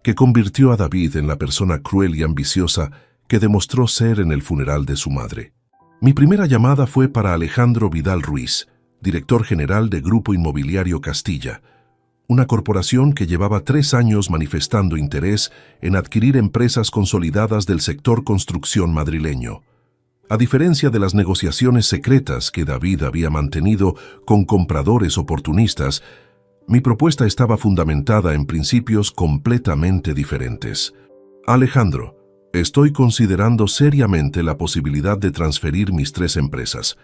que convirtió a David en la persona cruel y ambiciosa que demostró ser en el funeral de su madre. Mi primera llamada fue para Alejandro Vidal Ruiz, director general de Grupo Inmobiliario Castilla, una corporación que llevaba 3 años manifestando interés en adquirir empresas consolidadas del sector construcción madrileño. A diferencia de las negociaciones secretas que David había mantenido con compradores oportunistas, mi propuesta estaba fundamentada en principios completamente diferentes. «Alejandro, estoy considerando seriamente la posibilidad de transferir mis 3 empresas,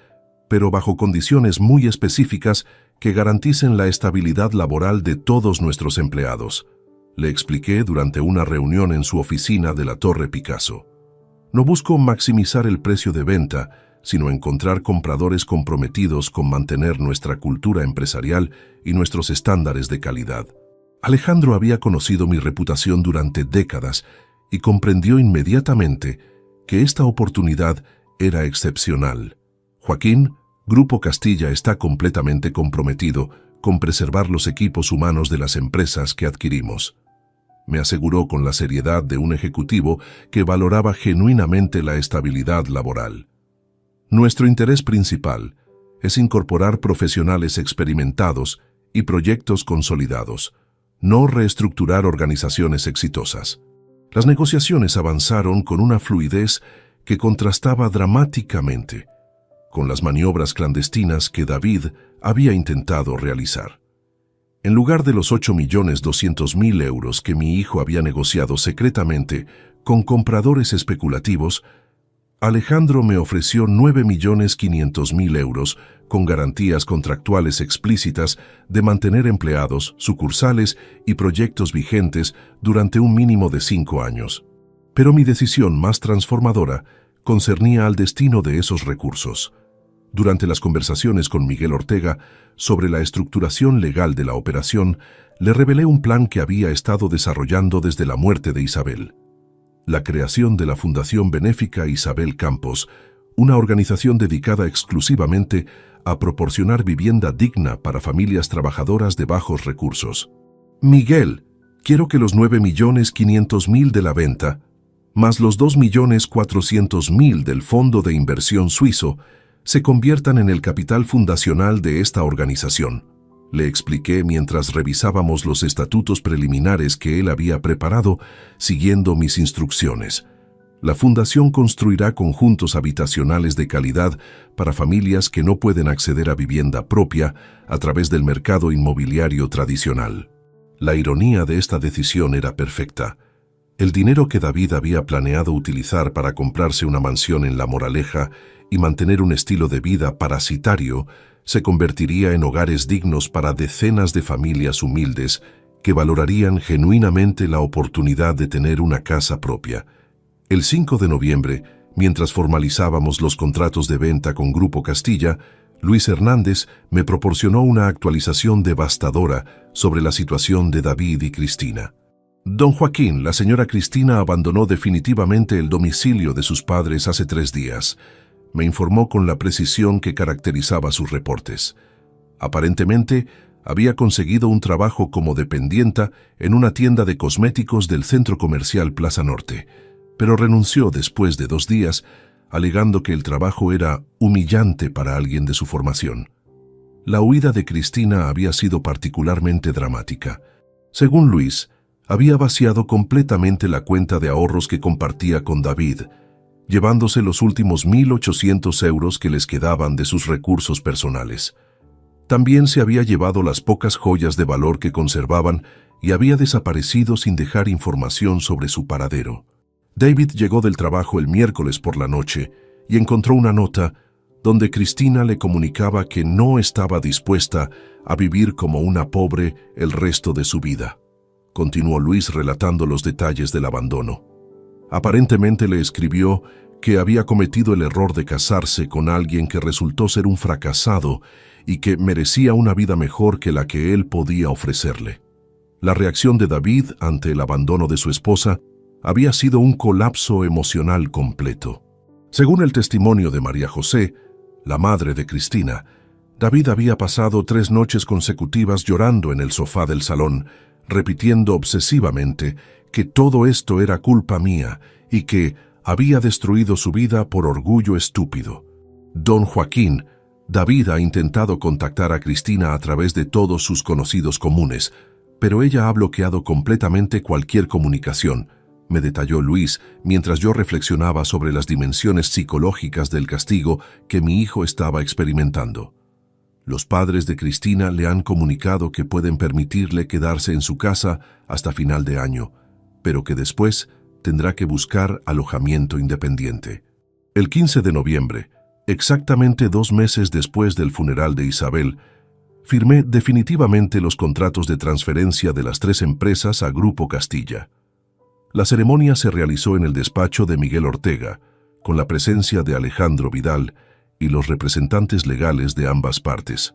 pero bajo condiciones muy específicas que garanticen la estabilidad laboral de todos nuestros empleados», le expliqué durante una reunión en su oficina de la Torre Picasso. «No busco maximizar el precio de venta, sino encontrar compradores comprometidos con mantener nuestra cultura empresarial y nuestros estándares de calidad». Alejandro había conocido mi reputación durante décadas y comprendió inmediatamente que esta oportunidad era excepcional. «Joaquín, Grupo Castilla está completamente comprometido con preservar los equipos humanos de las empresas que adquirimos», me aseguró con la seriedad de un ejecutivo que valoraba genuinamente la estabilidad laboral. «Nuestro interés principal es incorporar profesionales experimentados y proyectos consolidados, no reestructurar organizaciones exitosas». Las negociaciones avanzaron con una fluidez que contrastaba dramáticamente con las maniobras clandestinas que David había intentado realizar. En lugar de los 8.200.000 euros que mi hijo había negociado secretamente con compradores especulativos, Alejandro me ofreció 9.500.000 euros con garantías contractuales explícitas de mantener empleados, sucursales y proyectos vigentes durante un mínimo de 5 años. Pero mi decisión más transformadora concernía al destino de esos recursos. Durante las conversaciones con Miguel Ortega sobre la estructuración legal de la operación, le revelé un plan que había estado desarrollando desde la muerte de Isabel: la creación de la Fundación Benéfica Isabel Campos, una organización dedicada exclusivamente a proporcionar vivienda digna para familias trabajadoras de bajos recursos. Miguel, quiero que los 9.500.000 de la venta, más los 2.400.000 del fondo de inversión suizo, se conviertan en el capital fundacional de esta organización, le expliqué mientras revisábamos los estatutos preliminares que él había preparado siguiendo mis instrucciones. La fundación construirá conjuntos habitacionales de calidad para familias que no pueden acceder a vivienda propia a través del mercado inmobiliario tradicional. La ironía de esta decisión era perfecta. El dinero que David había planeado utilizar para comprarse una mansión en La Moraleja y mantener un estilo de vida parasitario se convertiría en hogares dignos para decenas de familias humildes que valorarían genuinamente la oportunidad de tener una casa propia. El 5 de noviembre, mientras formalizábamos los contratos de venta con Grupo Castilla, Luis Hernández me proporcionó una actualización devastadora sobre la situación de David y Cristina. Don Joaquín, la señora Cristina abandonó definitivamente el domicilio de sus padres hace 3 días. Me informó con la precisión que caracterizaba sus reportes. Aparentemente, había conseguido un trabajo como dependienta en una tienda de cosméticos del centro comercial Plaza Norte, pero renunció después de 2 días, alegando que el trabajo era humillante para alguien de su formación. La huida de Cristina había sido particularmente dramática. Según Luis, había vaciado completamente la cuenta de ahorros que compartía con David, llevándose los últimos 1.800 euros que les quedaban de sus recursos personales. También se había llevado las pocas joyas de valor que conservaban y había desaparecido sin dejar información sobre su paradero. David llegó del trabajo el miércoles por la noche y encontró una nota donde Cristina le comunicaba que no estaba dispuesta a vivir como una pobre el resto de su vida. Continuó Luis relatando los detalles del abandono. Aparentemente le escribió que había cometido el error de casarse con alguien que resultó ser un fracasado y que merecía una vida mejor que la que él podía ofrecerle. La reacción de David ante el abandono de su esposa había sido un colapso emocional completo. Según el testimonio de María José, la madre de Cristina, David había pasado 3 noches consecutivas llorando en el sofá del salón, repitiendo obsesivamente que todo esto era culpa mía y que había destruido su vida por orgullo estúpido. Don Joaquín, David ha intentado contactar a Cristina a través de todos sus conocidos comunes, pero ella ha bloqueado completamente cualquier comunicación, me detalló Luis mientras yo reflexionaba sobre las dimensiones psicológicas del castigo que mi hijo estaba experimentando. Los padres de Cristina le han comunicado que pueden permitirle quedarse en su casa hasta final de año, pero que después tendrá que buscar alojamiento independiente. El 15 de noviembre, exactamente 2 meses después del funeral de Isabel, firmé definitivamente los contratos de transferencia de las 3 empresas a Grupo Castilla. La ceremonia se realizó en el despacho de Miguel Ortega, con la presencia de Alejandro Vidal y los representantes legales de ambas partes.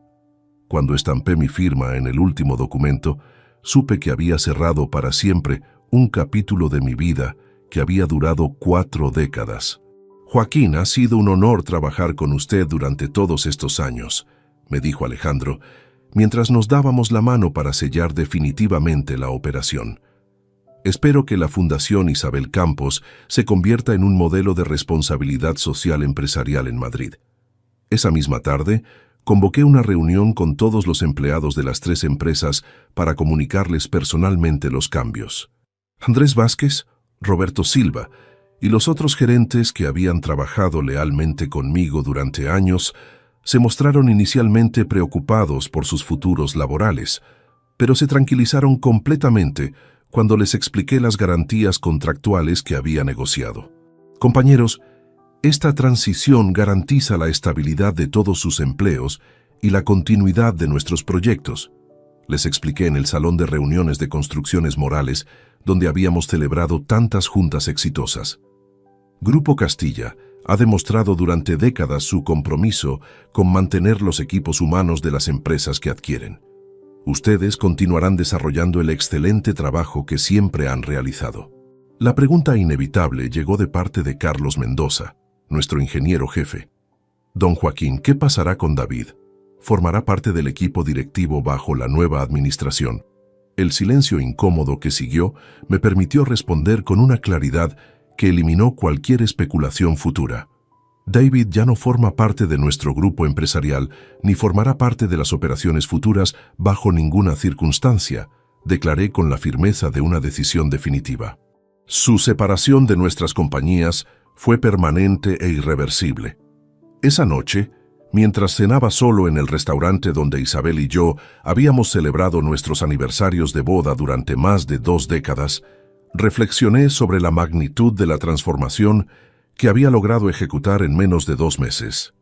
Cuando estampé mi firma en el último documento, supe que había cerrado para siempre un capítulo de mi vida que había durado 4 décadas. Joaquín, ha sido un honor trabajar con usted durante todos estos años, me dijo Alejandro, mientras nos dábamos la mano para sellar definitivamente la operación. Espero que la Fundación Isabel Campos se convierta en un modelo de responsabilidad social empresarial en Madrid. Esa misma tarde, convoqué una reunión con todos los empleados de las 3 empresas para comunicarles personalmente los cambios. Andrés Vázquez, Roberto Silva, y los otros gerentes que habían trabajado lealmente conmigo durante años se mostraron inicialmente preocupados por sus futuros laborales, pero se tranquilizaron completamente cuando les expliqué las garantías contractuales que había negociado. Compañeros, esta transición garantiza la estabilidad de todos sus empleos y la continuidad de nuestros proyectos. Les expliqué en el salón de reuniones de Construcciones Morales, donde habíamos celebrado tantas juntas exitosas. Grupo Castilla ha demostrado durante décadas su compromiso con mantener los equipos humanos de las empresas que adquieren. Ustedes continuarán desarrollando el excelente trabajo que siempre han realizado. La pregunta inevitable llegó de parte de Carlos Mendoza, nuestro ingeniero jefe. Don Joaquín, ¿qué pasará con David? ¿Formará parte del equipo directivo bajo la nueva administración? El silencio incómodo que siguió me permitió responder con una claridad que eliminó cualquier especulación futura. David ya no forma parte de nuestro grupo empresarial ni formará parte de las operaciones futuras bajo ninguna circunstancia, declaré con la firmeza de una decisión definitiva. Su separación de nuestras compañías fue permanente e irreversible. Esa noche, mientras cenaba solo en el restaurante donde Isabel y yo habíamos celebrado nuestros aniversarios de boda durante más de 2 décadas, reflexioné sobre la magnitud de la transformación que había logrado ejecutar en menos de 2 meses.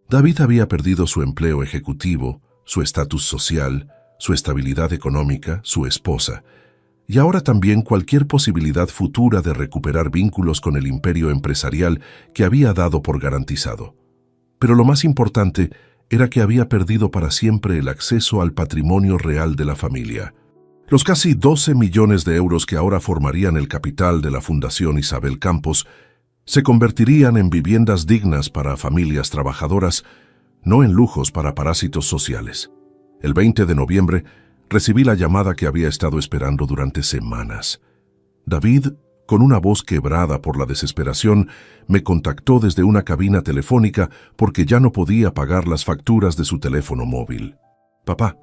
David había perdido su empleo ejecutivo, su estatus social, su estabilidad económica, su esposa, y ahora también cualquier posibilidad futura de recuperar vínculos con el imperio empresarial que había dado por garantizado. Pero lo más importante era que había perdido para siempre el acceso al patrimonio real de la familia. Los casi 12 millones de euros que ahora formarían el capital de la Fundación Isabel Campos se convertirían en viviendas dignas para familias trabajadoras, no en lujos para parásitos sociales. El 20 de noviembre recibí la llamada que había estado esperando durante semanas. David, con una voz quebrada por la desesperación, me contactó desde una cabina telefónica porque ya no podía pagar las facturas de su teléfono móvil. «Papá,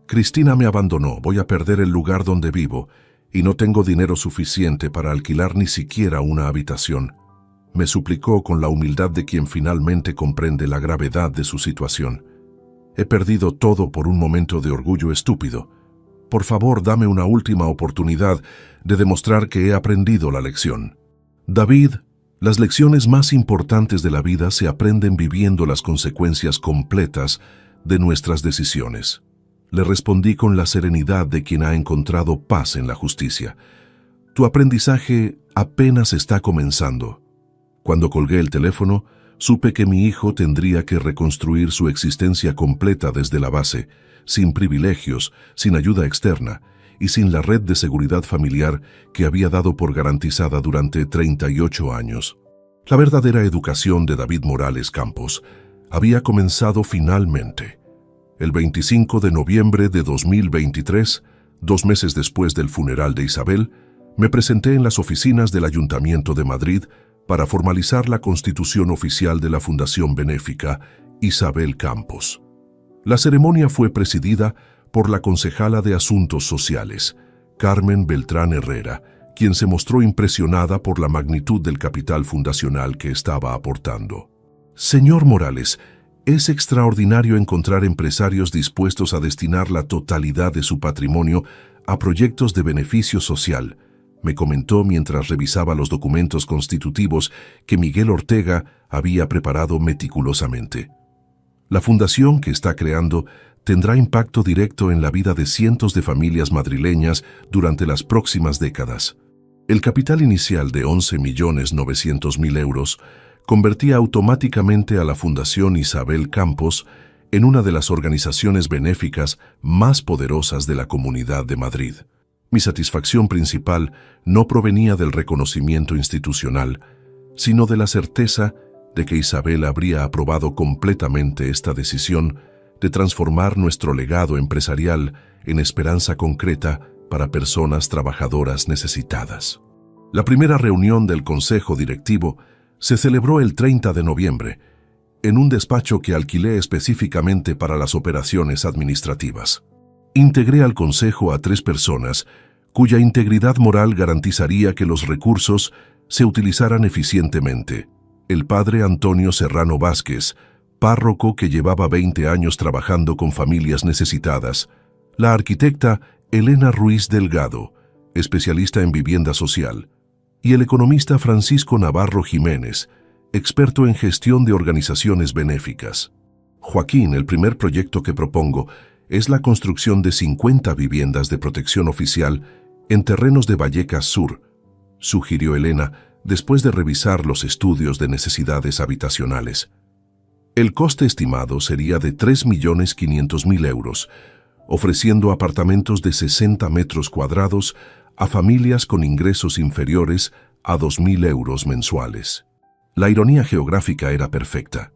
Cristina me abandonó, voy a perder el lugar donde vivo y no tengo dinero suficiente para alquilar ni siquiera una habitación», me suplicó con la humildad de quien finalmente comprende la gravedad de su situación. «He perdido todo por un momento de orgullo estúpido. Por favor, dame una última oportunidad de demostrar que he aprendido la lección». David, las lecciones más importantes de la vida se aprenden viviendo las consecuencias completas de nuestras decisiones. Le respondí con la serenidad de quien ha encontrado paz en la justicia. Tu aprendizaje apenas está comenzando. Cuando colgué el teléfono, supe que mi hijo tendría que reconstruir su existencia completa desde la base, sin privilegios, sin ayuda externa y sin la red de seguridad familiar que había dado por garantizada durante 38 años. La verdadera educación de David Morales Campos había comenzado finalmente. El 25 de noviembre de 2023, 2 meses después del funeral de Isabel, me presenté en las oficinas del Ayuntamiento de Madrid para formalizar la constitución oficial de la Fundación Benéfica Isabel Campos. La ceremonia fue presidida por la concejala de Asuntos Sociales, Carmen Beltrán Herrera, quien se mostró impresionada por la magnitud del capital fundacional que estaba aportando. Señor Morales, es extraordinario encontrar empresarios dispuestos a destinar la totalidad de su patrimonio a proyectos de beneficio social, me comentó mientras revisaba los documentos constitutivos que Miguel Ortega había preparado meticulosamente. La fundación que está creando tendrá impacto directo en la vida de cientos de familias madrileñas durante las próximas décadas. El capital inicial de 11.900.000 euros convertía automáticamente a la Fundación Isabel Campos en una de las organizaciones benéficas más poderosas de la Comunidad de Madrid. Mi satisfacción principal no provenía del reconocimiento institucional, sino de la certeza de que Isabel habría aprobado completamente esta decisión de transformar nuestro legado empresarial en esperanza concreta para personas trabajadoras necesitadas. La primera reunión del Consejo Directivo se celebró el 30 de noviembre, en un despacho que alquilé específicamente para las operaciones administrativas. Integré al Consejo a 3 personas cuya integridad moral garantizaría que los recursos se utilizaran eficientemente. El padre Antonio Serrano Vázquez, párroco que llevaba 20 años trabajando con familias necesitadas. La arquitecta Elena Ruiz Delgado, especialista en vivienda social. Y el economista Francisco Navarro Jiménez, experto en gestión de organizaciones benéficas. Joaquín, el primer proyecto que propongo es la construcción de 50 viviendas de protección oficial en terrenos de Vallecas Sur, sugirió Elena después de revisar los estudios de necesidades habitacionales. El coste estimado sería de 3.500.000 euros, ofreciendo apartamentos de 60 metros cuadrados a familias con ingresos inferiores a 2.000 euros mensuales. La ironía geográfica era perfecta.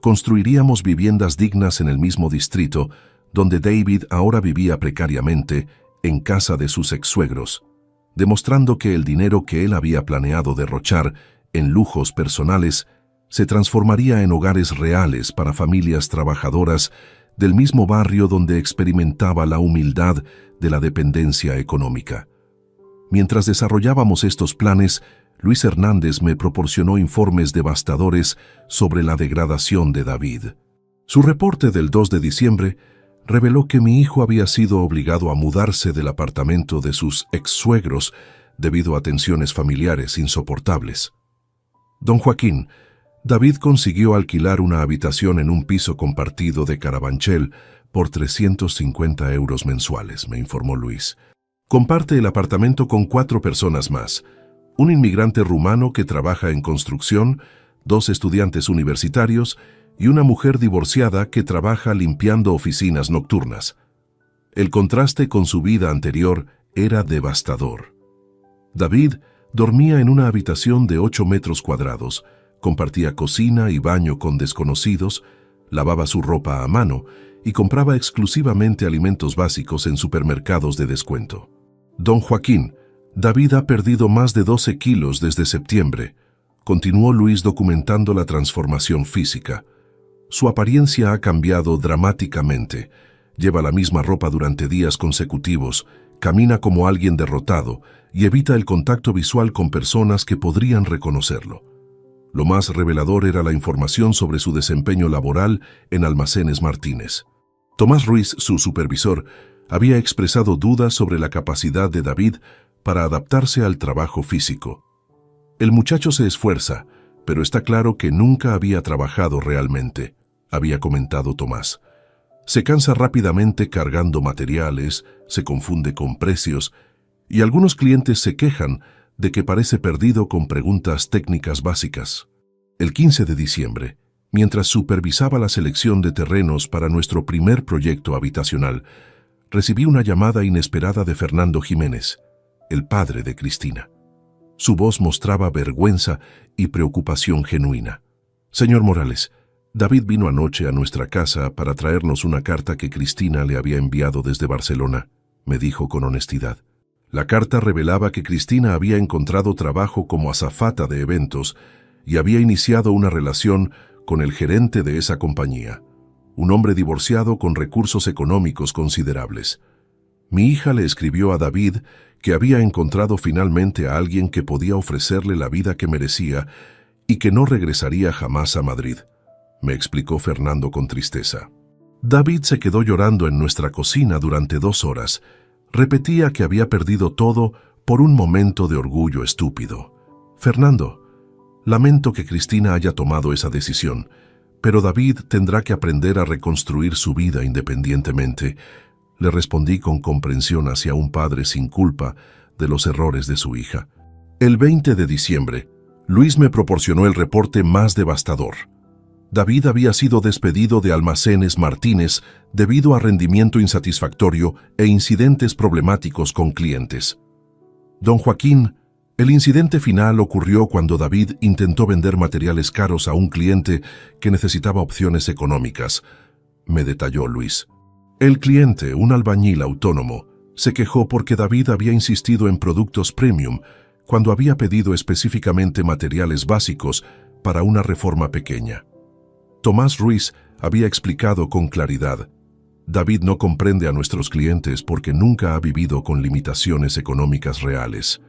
Construiríamos viviendas dignas en el mismo distrito donde David ahora vivía precariamente en casa de sus ex-suegros, demostrando que el dinero que él había planeado derrochar en lujos personales se transformaría en hogares reales para familias trabajadoras del mismo barrio donde experimentaba la humildad de la dependencia económica. Mientras desarrollábamos estos planes, Luis Hernández me proporcionó informes devastadores sobre la degradación de David. Su reporte del 2 de diciembre reveló que mi hijo había sido obligado a mudarse del apartamento de sus ex-suegros debido a tensiones familiares insoportables. Don Joaquín, David consiguió alquilar una habitación en un piso compartido de Carabanchel por 350 euros mensuales, me informó Luis. Comparte el apartamento con 4 personas más: un inmigrante rumano que trabaja en construcción, 2 estudiantes universitarios y una mujer divorciada que trabaja limpiando oficinas nocturnas. El contraste con su vida anterior era devastador. David dormía en una habitación de 8 metros cuadrados, compartía cocina y baño con desconocidos, lavaba su ropa a mano y compraba exclusivamente alimentos básicos en supermercados de descuento. Don Joaquín, David ha perdido más de 12 kilos desde septiembre, continuó Luis documentando la transformación física. Su apariencia ha cambiado dramáticamente. Lleva la misma ropa durante días consecutivos, camina como alguien derrotado y evita el contacto visual con personas que podrían reconocerlo. Lo más revelador era la información sobre su desempeño laboral en Almacenes Martínez. Tomás Ruiz, su supervisor, había expresado dudas sobre la capacidad de David para adaptarse al trabajo físico. El muchacho se esfuerza, pero está claro que nunca había trabajado realmente, había comentado Tomás. Se cansa rápidamente cargando materiales, se confunde con precios, y algunos clientes se quejan de que parece perdido con preguntas técnicas básicas. El 15 de diciembre, mientras supervisaba la selección de terrenos para nuestro primer proyecto habitacional, recibí una llamada inesperada de Fernando Jiménez, el padre de Cristina. Su voz mostraba vergüenza y preocupación genuina. Señor Morales, David vino anoche a nuestra casa para traernos una carta que Cristina le había enviado desde Barcelona, me dijo con honestidad. La carta revelaba que Cristina había encontrado trabajo como azafata de eventos y había iniciado una relación con el gerente de esa compañía, un hombre divorciado con recursos económicos considerables. Mi hija le escribió a David que había encontrado finalmente a alguien que podía ofrecerle la vida que merecía y que no regresaría jamás a Madrid, me explicó Fernando con tristeza. David se quedó llorando en nuestra cocina durante 2 horas. Repetía que había perdido todo por un momento de orgullo estúpido. Fernando, lamento que Cristina haya tomado esa decisión, pero David tendrá que aprender a reconstruir su vida independientemente. Le respondí con comprensión hacia un padre sin culpa de los errores de su hija. El 20 de diciembre, Luis me proporcionó el reporte más devastador. David había sido despedido de Almacenes Martínez debido a rendimiento insatisfactorio e incidentes problemáticos con clientes. Don Joaquín, el incidente final ocurrió cuando David intentó vender materiales caros a un cliente que necesitaba opciones económicas, me detalló Luis. El cliente, un albañil autónomo, se quejó porque David había insistido en productos premium cuando había pedido específicamente materiales básicos para una reforma pequeña. Tomás Ruiz había explicado con claridad. David no comprende a nuestros clientes porque nunca ha vivido con limitaciones económicas reales.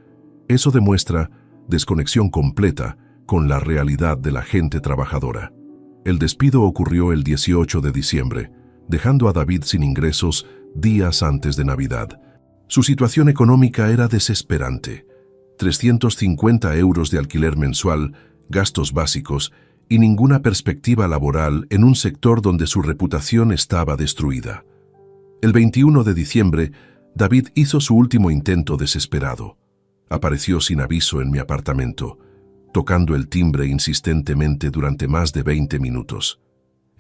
Eso demuestra desconexión completa con la realidad de la gente trabajadora. El despido ocurrió el 18 de diciembre, dejando a David sin ingresos días antes de Navidad. Su situación económica era desesperante. 350 euros de alquiler mensual, gastos básicos y ninguna perspectiva laboral en un sector donde su reputación estaba destruida. El 21 de diciembre, David hizo su último intento desesperado. Apareció sin aviso en mi apartamento, tocando el timbre insistentemente durante más de 20 minutos.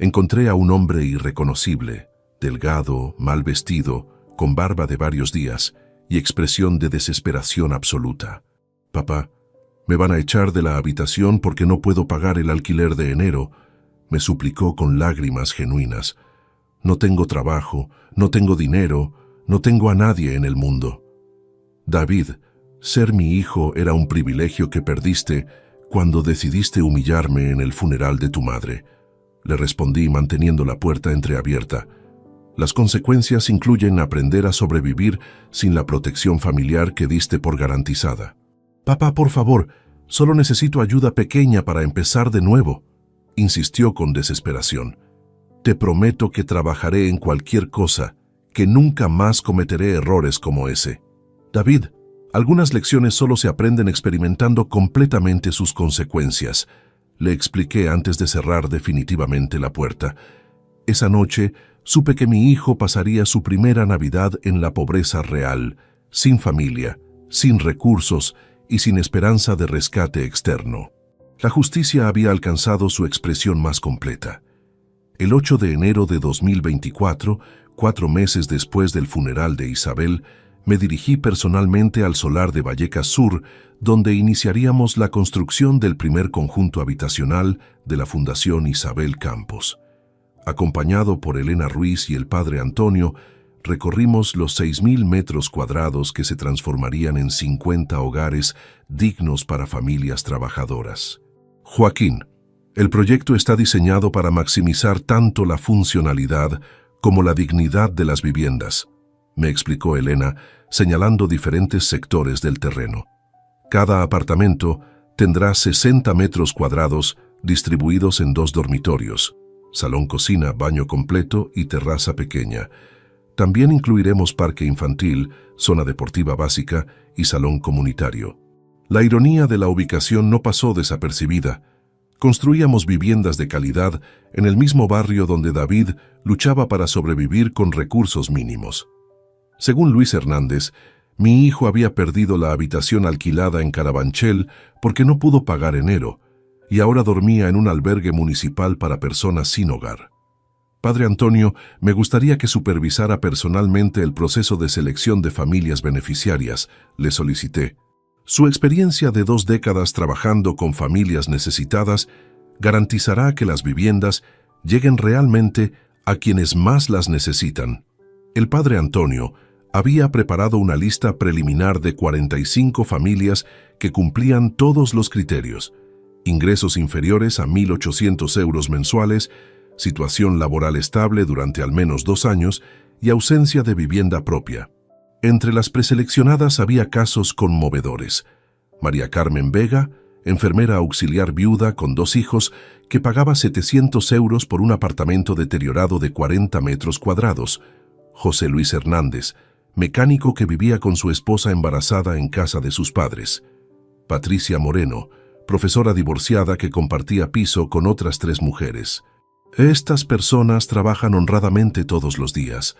Encontré a un hombre irreconocible, delgado, mal vestido, con barba de varios días y expresión de desesperación absoluta. «Papá, me van a echar de la habitación porque no puedo pagar el alquiler de enero», me suplicó con lágrimas genuinas. «No tengo trabajo, no tengo dinero, no tengo a nadie en el mundo». «David, ser mi hijo era un privilegio que perdiste cuando decidiste humillarme en el funeral de tu madre», le respondí manteniendo la puerta entreabierta. «Las consecuencias incluyen aprender a sobrevivir sin la protección familiar que diste por garantizada». «Papá, por favor, solo necesito ayuda pequeña para empezar de nuevo», insistió con desesperación. «Te prometo que trabajaré en cualquier cosa, que nunca más cometeré errores como ese». «David, algunas lecciones solo se aprenden experimentando completamente sus consecuencias», le expliqué antes de cerrar definitivamente la puerta. Esa noche supe que mi hijo pasaría su primera Navidad en la pobreza real, sin familia, sin recursos y sin esperanza de rescate externo. La justicia había alcanzado su expresión más completa. El 8 de enero de 2024, 4 meses después del funeral de Isabel, me dirigí personalmente al solar de Vallecas Sur, donde iniciaríamos la construcción del primer conjunto habitacional de la Fundación Isabel Campos. Acompañado por Elena Ruiz y el padre Antonio, recorrimos los 6.000 metros cuadrados que se transformarían en 50 hogares dignos para familias trabajadoras. «Joaquín, el proyecto está diseñado para maximizar tanto la funcionalidad como la dignidad de las viviendas», me explicó Elena, señalando diferentes sectores del terreno. «Cada apartamento tendrá 60 metros cuadrados distribuidos en 2 dormitorios, salón cocina, baño completo y terraza pequeña. También incluiremos parque infantil, zona deportiva básica y salón comunitario». La ironía de la ubicación no pasó desapercibida. Construíamos viviendas de calidad en el mismo barrio donde David luchaba para sobrevivir con recursos mínimos. Según Luis Hernández, mi hijo había perdido la habitación alquilada en Carabanchel porque no pudo pagar enero, y ahora dormía en un albergue municipal para personas sin hogar. «Padre Antonio, me gustaría que supervisara personalmente el proceso de selección de familias beneficiarias», le solicité. «Su experiencia de 2 décadas trabajando con familias necesitadas garantizará que las viviendas lleguen realmente a quienes más las necesitan». El padre Antonio había preparado una lista preliminar de 45 familias que cumplían todos los criterios: ingresos inferiores a 1.800 euros mensuales, situación laboral estable durante al menos 2 años y ausencia de vivienda propia. Entre las preseleccionadas había casos conmovedores. María Carmen Vega, enfermera auxiliar viuda con 2 hijos, que pagaba 700 euros por un apartamento deteriorado de 40 metros cuadrados. José Luis Hernández, mecánico que vivía con su esposa embarazada en casa de sus padres. Patricia Moreno, profesora divorciada que compartía piso con otras 3 mujeres. Estas personas trabajan honradamente todos los días,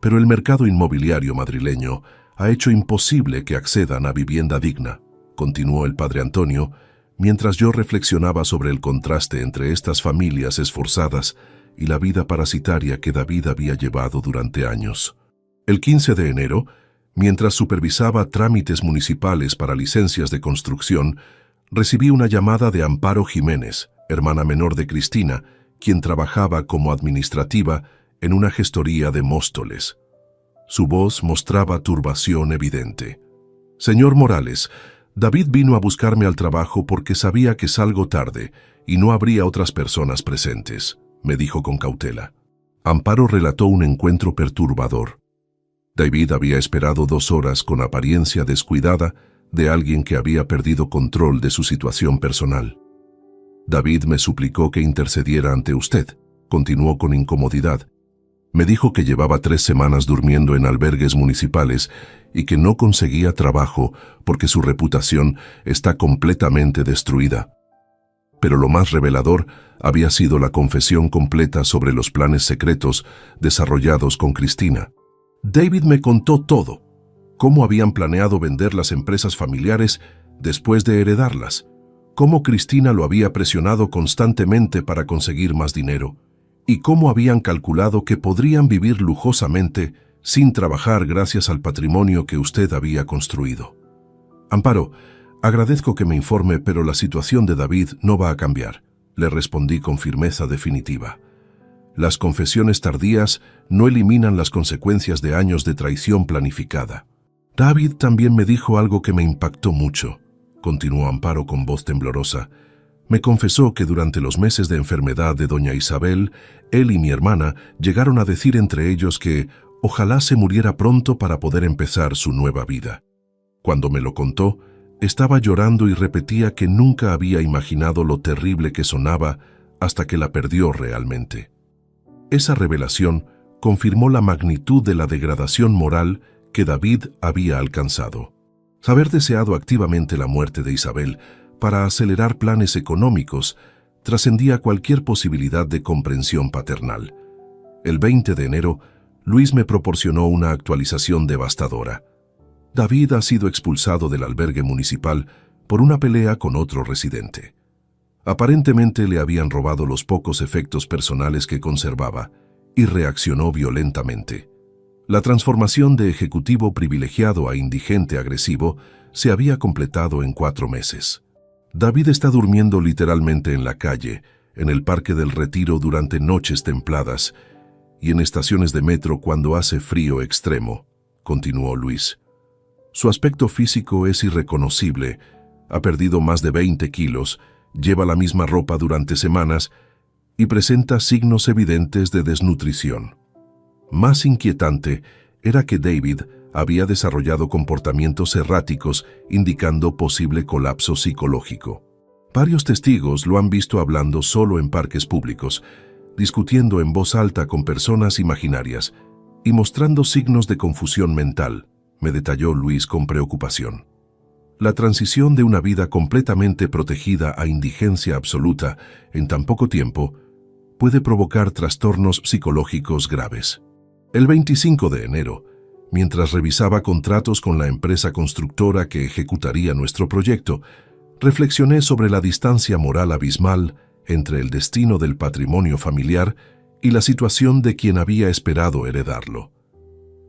pero el mercado inmobiliario madrileño ha hecho imposible que accedan a vivienda digna, continuó el padre Antonio, mientras yo reflexionaba sobre el contraste entre estas familias esforzadas y la vida parasitaria que David había llevado durante años. El 15 de enero, mientras supervisaba trámites municipales para licencias de construcción, recibí una llamada de Amparo Jiménez, hermana menor de Cristina, quien trabajaba como administrativa en una gestoría de Móstoles. Su voz mostraba turbación evidente. «Señor Morales, David vino a buscarme al trabajo porque sabía que salgo tarde y no habría otras personas presentes», me dijo con cautela. Amparo relató un encuentro perturbador. David había esperado 2 horas con apariencia descuidada de alguien que había perdido control de su situación personal. David me suplicó que intercediera ante usted, continuó con incomodidad. Me dijo que llevaba 3 semanas durmiendo en albergues municipales y que no conseguía trabajo porque su reputación está completamente destruida. Pero lo más revelador había sido la confesión completa sobre los planes secretos desarrollados con Cristina. David me contó todo, cómo habían planeado vender las empresas familiares después de heredarlas, cómo Cristina lo había presionado constantemente para conseguir más dinero, y cómo habían calculado que podrían vivir lujosamente sin trabajar gracias al patrimonio que usted había construido. Amparo, agradezco que me informe, pero la situación de David no va a cambiar, le respondí con firmeza definitiva. Las confesiones tardías no eliminan las consecuencias de años de traición planificada. David también me dijo algo que me impactó mucho, continuó Amparo con voz temblorosa. Me confesó que durante los meses de enfermedad de doña Isabel, él y mi hermana llegaron a decir entre ellos que ojalá se muriera pronto para poder empezar su nueva vida. Cuando me lo contó, estaba llorando y repetía que nunca había imaginado lo terrible que sonaba hasta que la perdió realmente. Esa revelación confirmó la magnitud de la degradación moral que David había alcanzado. Haber deseado activamente la muerte de Isabel para acelerar planes económicos trascendía cualquier posibilidad de comprensión paternal. El 20 de enero, Luis me proporcionó una actualización devastadora. David ha sido expulsado del albergue municipal por una pelea con otro residente. Aparentemente le habían robado los pocos efectos personales que conservaba y reaccionó violentamente. La transformación de ejecutivo privilegiado a indigente agresivo se había completado en 4 meses. David está durmiendo literalmente en la calle, en el Parque del Retiro durante noches templadas y en estaciones de metro cuando hace frío extremo, continuó Luis. Su aspecto físico es irreconocible, ha perdido más de 20 kilos, lleva la misma ropa durante semanas y presenta signos evidentes de desnutrición. Más inquietante era que David había desarrollado comportamientos erráticos indicando posible colapso psicológico. Varios testigos lo han visto hablando solo en parques públicos, discutiendo en voz alta con personas imaginarias y mostrando signos de confusión mental, me detalló Luis con preocupación. La transición de una vida completamente protegida a indigencia absoluta en tan poco tiempo puede provocar trastornos psicológicos graves. El 25 de enero, mientras revisaba contratos con la empresa constructora que ejecutaría nuestro proyecto, reflexioné sobre la distancia moral abismal entre el destino del patrimonio familiar y la situación de quien había esperado heredarlo.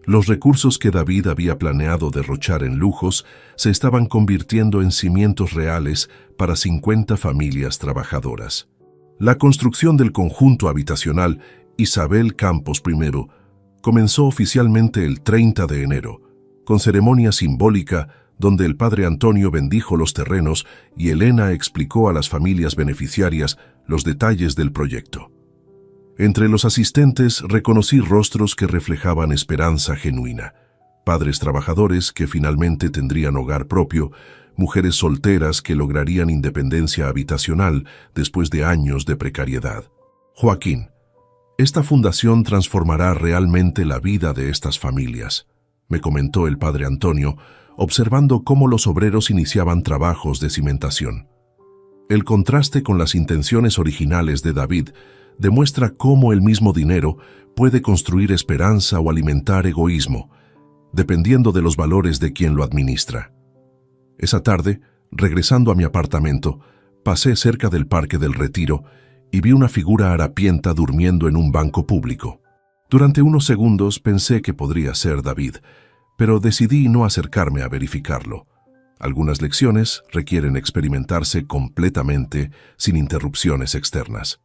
Los recursos que David había planeado derrochar en lujos se estaban convirtiendo en cimientos reales para 50 familias trabajadoras. La construcción del conjunto habitacional Isabel Campos I comenzó oficialmente el 30 de enero, con ceremonia simbólica donde el padre Antonio bendijo los terrenos y Elena explicó a las familias beneficiarias los detalles del proyecto. Entre los asistentes reconocí rostros que reflejaban esperanza genuina, padres trabajadores que finalmente tendrían hogar propio, mujeres solteras que lograrían independencia habitacional después de años de precariedad. Joaquín, esta fundación transformará realmente la vida de estas familias, me comentó el padre Antonio, observando cómo los obreros iniciaban trabajos de cimentación. El contraste con las intenciones originales de David demuestra cómo el mismo dinero puede construir esperanza o alimentar egoísmo, dependiendo de los valores de quien lo administra. Esa tarde, regresando a mi apartamento, pasé cerca del Parque del Retiro y vi una figura harapienta durmiendo en un banco público. Durante unos segundos pensé que podría ser David, pero decidí no acercarme a verificarlo. Algunas lecciones requieren experimentarse completamente sin interrupciones externas.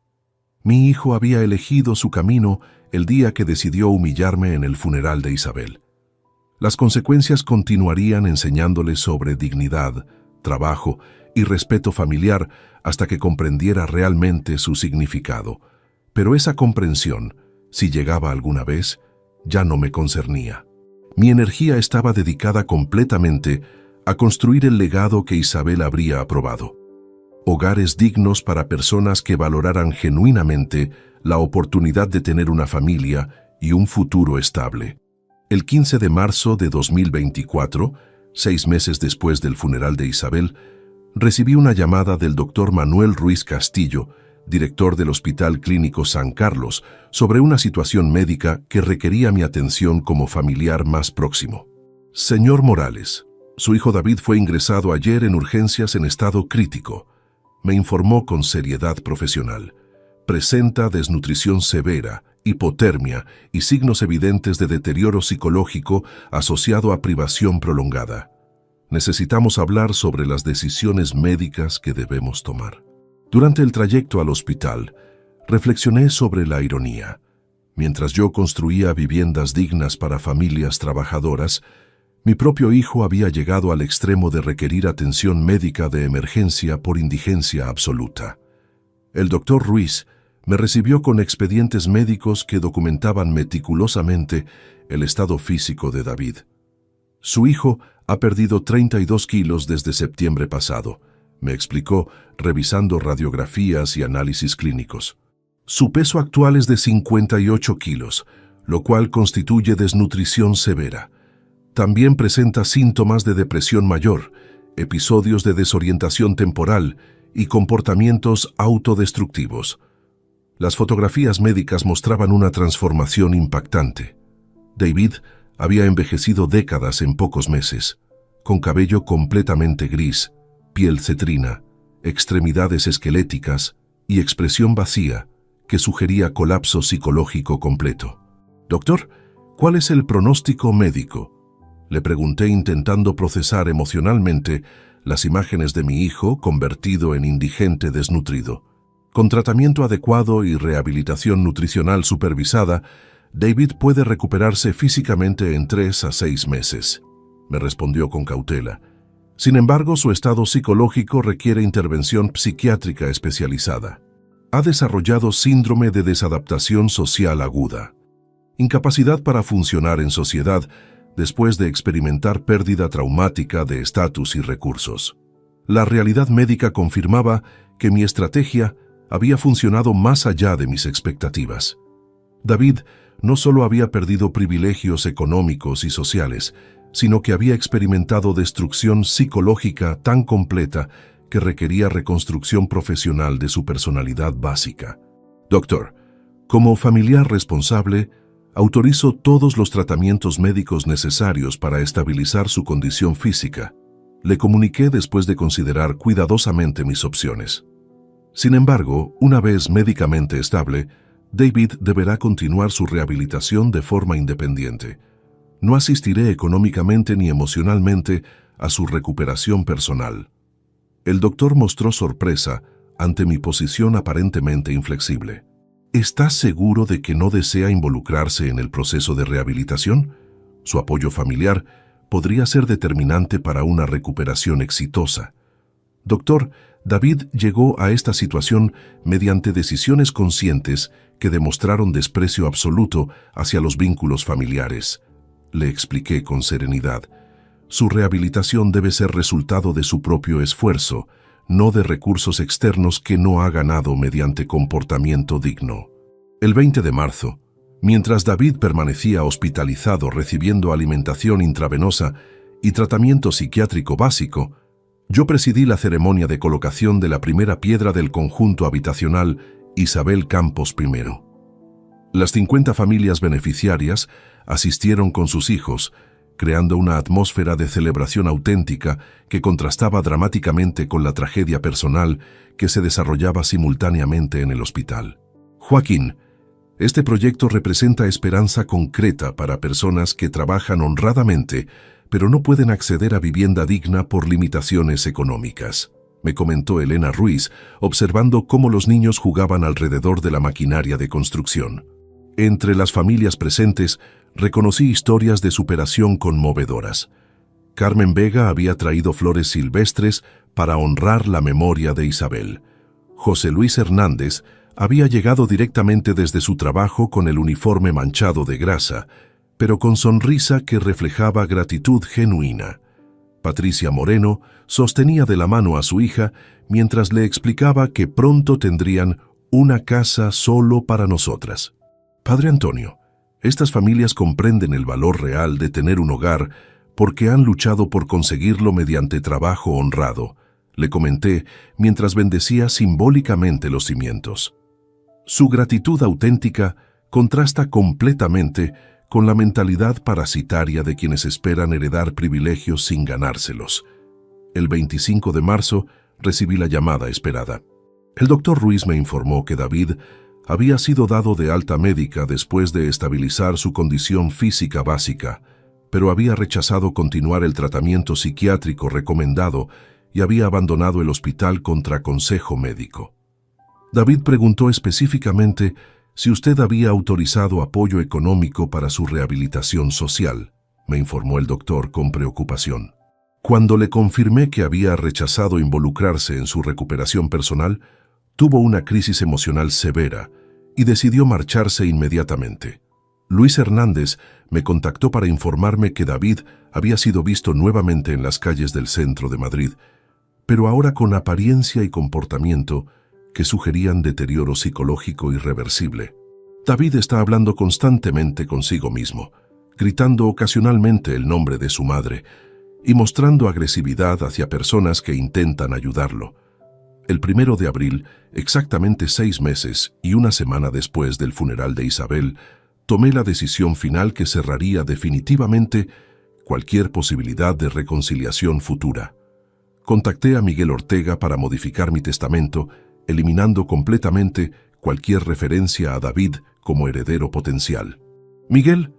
Mi hijo había elegido su camino el día que decidió humillarme en el funeral de Isabel. Las consecuencias continuarían enseñándole sobre dignidad, trabajo y respeto familiar hasta que comprendiera realmente su significado. Pero esa comprensión Si llegaba alguna vez, ya no me concernía. Mi energía estaba dedicada completamente a construir el legado que Isabel habría aprobado. Hogares dignos para personas que valoraran genuinamente la oportunidad de tener una familia y un futuro estable. El 15 de marzo de 2024, 6 meses después del funeral de Isabel, recibí una llamada del doctor Manuel Ruiz Castillo, director del Hospital Clínico San Carlos, sobre una situación médica que requería mi atención como familiar más próximo. Señor Morales, su hijo David fue ingresado ayer en urgencias en estado crítico. Me informó con seriedad profesional. Presenta desnutrición severa, hipotermia y signos evidentes de deterioro psicológico asociado a privación prolongada. Necesitamos hablar sobre las decisiones médicas que debemos tomar. Durante el trayecto al hospital, reflexioné sobre la ironía. Mientras yo construía viviendas dignas para familias trabajadoras, mi propio hijo había llegado al extremo de requerir atención médica de emergencia por indigencia absoluta. El doctor Ruiz me recibió con expedientes médicos que documentaban meticulosamente el estado físico de David. Su hijo ha perdido 32 kilos desde septiembre pasado, me explicó, revisando radiografías y análisis clínicos. Su peso actual es de 58 kilos, lo cual constituye desnutrición severa. También presenta síntomas de depresión mayor, episodios de desorientación temporal y comportamientos autodestructivos. Las fotografías médicas mostraban una transformación impactante. David había envejecido décadas en pocos meses, con cabello completamente gris, piel cetrina, extremidades esqueléticas y expresión vacía que sugería colapso psicológico completo. «Doctor, ¿cuál es el pronóstico médico?», le pregunté intentando procesar emocionalmente las imágenes de mi hijo convertido en indigente desnutrido. Con tratamiento adecuado y rehabilitación nutricional supervisada, David puede recuperarse físicamente en 3 a 6 meses, me respondió con cautela. Sin embargo, su estado psicológico requiere intervención psiquiátrica especializada. Ha desarrollado síndrome de desadaptación social aguda, incapacidad para funcionar en sociedad después de experimentar pérdida traumática de estatus y recursos. La realidad médica confirmaba que mi estrategia había funcionado más allá de mis expectativas. David no solo había perdido privilegios económicos y sociales, sino que había experimentado destrucción psicológica tan completa que requería reconstrucción profesional de su personalidad básica. Doctor, como familiar responsable, autorizo todos los tratamientos médicos necesarios para estabilizar su condición física. Le comuniqué después de considerar cuidadosamente mis opciones. Sin embargo, una vez médicamente estable, David deberá continuar su rehabilitación de forma independiente. No asistiré económicamente ni emocionalmente a su recuperación personal. El doctor mostró sorpresa ante mi posición aparentemente inflexible. ¿Está seguro de que no desea involucrarse en el proceso de rehabilitación? Su apoyo familiar podría ser determinante para una recuperación exitosa. Doctor, David llegó a esta situación mediante decisiones conscientes que demostraron desprecio absoluto hacia los vínculos familiares. Le expliqué con serenidad. Su rehabilitación debe ser resultado de su propio esfuerzo, no de recursos externos que no ha ganado mediante comportamiento digno. El 20 de marzo, mientras David permanecía hospitalizado recibiendo alimentación intravenosa y tratamiento psiquiátrico básico, yo presidí la ceremonia de colocación de la primera piedra del conjunto habitacional Isabel Campos I. Las 50 familias beneficiarias asistieron con sus hijos, creando una atmósfera de celebración auténtica que contrastaba dramáticamente con la tragedia personal que se desarrollaba simultáneamente en el hospital. Joaquín, este proyecto representa esperanza concreta para personas que trabajan honradamente, pero no pueden acceder a vivienda digna por limitaciones económicas, me comentó Elena Ruiz, observando cómo los niños jugaban alrededor de la maquinaria de construcción. Entre las familias presentes, reconocí historias de superación conmovedoras. Carmen Vega había traído flores silvestres para honrar la memoria de Isabel. José Luis Hernández Había llegado directamente desde su trabajo con el uniforme manchado de grasa, pero con sonrisa que reflejaba gratitud genuina. Patricia Moreno sostenía de la mano a su hija mientras le explicaba que pronto tendrían una casa solo para nosotras. Padre Antonio, estas familias comprenden el valor real de tener un hogar porque han luchado por conseguirlo mediante trabajo honrado, le comenté mientras bendecía simbólicamente los cimientos. Su gratitud auténtica contrasta completamente con la mentalidad parasitaria de quienes esperan heredar privilegios sin ganárselos. El 25 de marzo recibí la llamada esperada. El doctor Ruiz me informó que David había sido dado de alta médica después de estabilizar su condición física básica, pero había rechazado continuar el tratamiento psiquiátrico recomendado y había abandonado el hospital contra consejo médico. David preguntó específicamente si usted había autorizado apoyo económico para su rehabilitación social, me informó el doctor con preocupación. Cuando le confirmé que había rechazado involucrarse en su recuperación personal, tuvo una crisis emocional severa y decidió marcharse inmediatamente. Luis Hernández me contactó para informarme que David había sido visto nuevamente en las calles del centro de Madrid, pero ahora con apariencia y comportamiento que sugerían deterioro psicológico irreversible. David está hablando constantemente consigo mismo, gritando ocasionalmente el nombre de su madre y mostrando agresividad hacia personas que intentan ayudarlo. El 1 de abril, exactamente 6 meses y una semana después del funeral de Isabel, tomé la decisión final que cerraría definitivamente cualquier posibilidad de reconciliación futura. Contacté a Miguel Ortega para modificar mi testamento, eliminando completamente cualquier referencia a David como heredero potencial. Miguel,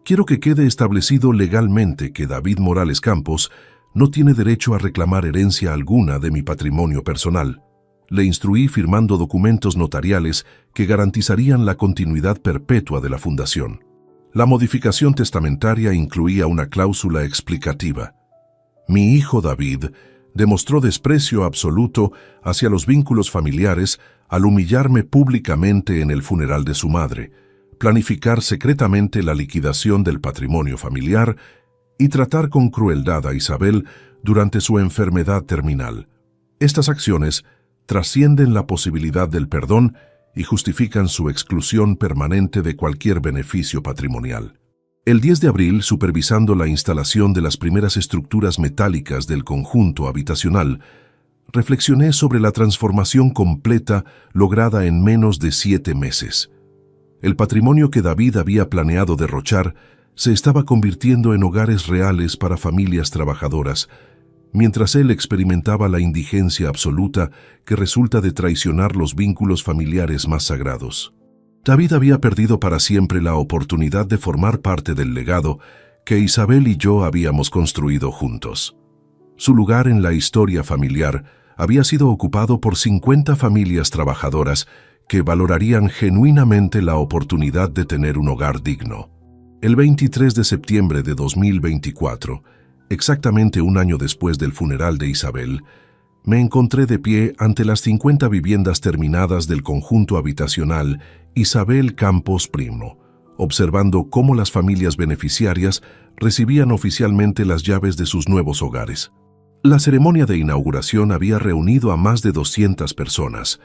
quiero que quede establecido legalmente que David Morales Campos no tiene derecho a reclamar herencia alguna de mi patrimonio personal. Le instruí firmando documentos notariales que garantizarían la continuidad perpetua de la fundación. La modificación testamentaria incluía una cláusula explicativa. Mi hijo David demostró desprecio absoluto hacia los vínculos familiares al humillarme públicamente en el funeral de su madre, planificar secretamente la liquidación del patrimonio familiar y tratar con crueldad a Isabel durante su enfermedad terminal. Estas acciones trascienden la posibilidad del perdón y justifican su exclusión permanente de cualquier beneficio patrimonial. El 10 de abril, supervisando la instalación de las primeras estructuras metálicas del conjunto habitacional, reflexioné sobre la transformación completa lograda en menos de 7 meses. El patrimonio que David había planeado derrochar se estaba convirtiendo en hogares reales para familias trabajadoras, mientras él experimentaba la indigencia absoluta que resulta de traicionar los vínculos familiares más sagrados. David había perdido para siempre la oportunidad de formar parte del legado que Isabel y yo habíamos construido juntos. Su lugar en la historia familiar había sido ocupado por 50 familias trabajadoras que valorarían genuinamente la oportunidad de tener un hogar digno. El 23 de septiembre de 2024, exactamente un año después del funeral de Isabel, me encontré de pie ante las 50 viviendas terminadas del conjunto habitacional Isabel Campos Primo, observando cómo las familias beneficiarias recibían oficialmente las llaves de sus nuevos hogares. La ceremonia de inauguración había reunido a más de 200 personas,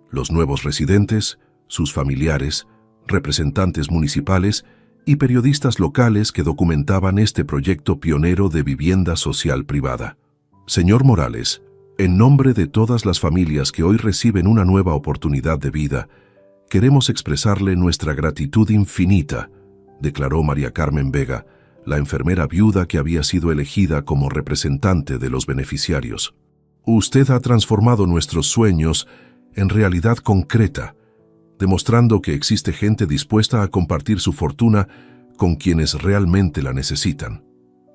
los nuevos residentes, sus familiares, representantes municipales y periodistas locales que documentaban este proyecto pionero de vivienda social privada. Señor Morales, en nombre de todas las familias que hoy reciben una nueva oportunidad de vida, queremos expresarle nuestra gratitud infinita, declaró María Carmen Vega, la enfermera viuda que había sido elegida como representante de los beneficiarios. Usted ha transformado nuestros sueños en realidad concreta, demostrando que existe gente dispuesta a compartir su fortuna con quienes realmente la necesitan.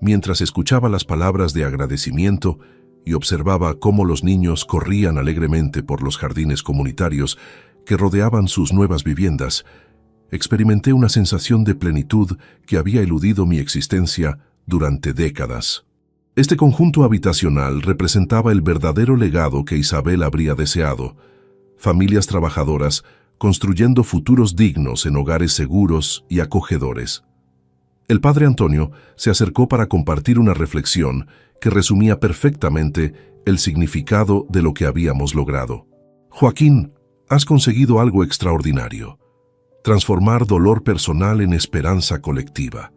Mientras escuchaba las palabras de agradecimiento y observaba cómo los niños corrían alegremente por los jardines comunitarios que rodeaban sus nuevas viviendas, experimenté una sensación de plenitud que había eludido mi existencia durante décadas. Este conjunto habitacional representaba el verdadero legado que Isabel habría deseado, familias trabajadoras construyendo futuros dignos en hogares seguros y acogedores. El padre Antonio se acercó para compartir una reflexión que resumía perfectamente el significado de lo que habíamos logrado. Joaquín, has conseguido algo extraordinario: transformar dolor personal en esperanza colectiva,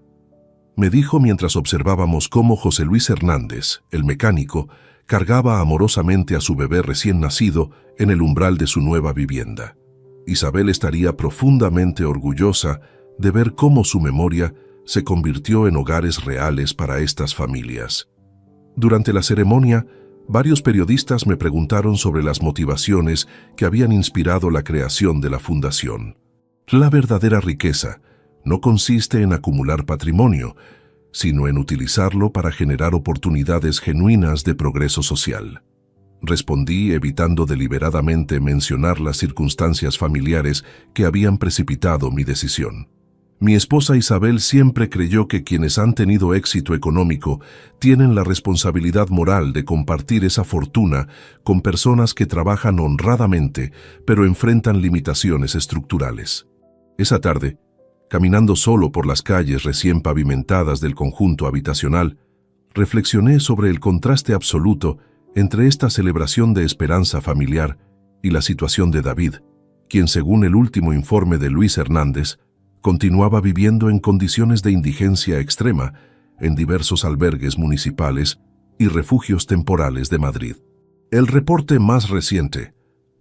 me dijo mientras observábamos cómo José Luis Hernández, el mecánico, cargaba amorosamente a su bebé recién nacido en el umbral de su nueva vivienda. Isabel estaría profundamente orgullosa de ver cómo su memoria se convirtió en hogares reales para estas familias. Durante la ceremonia, varios periodistas me preguntaron sobre las motivaciones que habían inspirado la creación de la fundación. La verdadera riqueza no consiste en acumular patrimonio, sino en utilizarlo para generar oportunidades genuinas de progreso social. Respondí evitando deliberadamente mencionar las circunstancias familiares que habían precipitado mi decisión. Mi esposa Isabel siempre creyó que quienes han tenido éxito económico tienen la responsabilidad moral de compartir esa fortuna con personas que trabajan honradamente, pero enfrentan limitaciones estructurales. Esa tarde, caminando solo por las calles recién pavimentadas del conjunto habitacional, reflexioné sobre el contraste absoluto entre esta celebración de esperanza familiar y la situación de David, quien, según el último informe de Luis Hernández, continuaba viviendo en condiciones de indigencia extrema en diversos albergues municipales y refugios temporales de Madrid. El reporte más reciente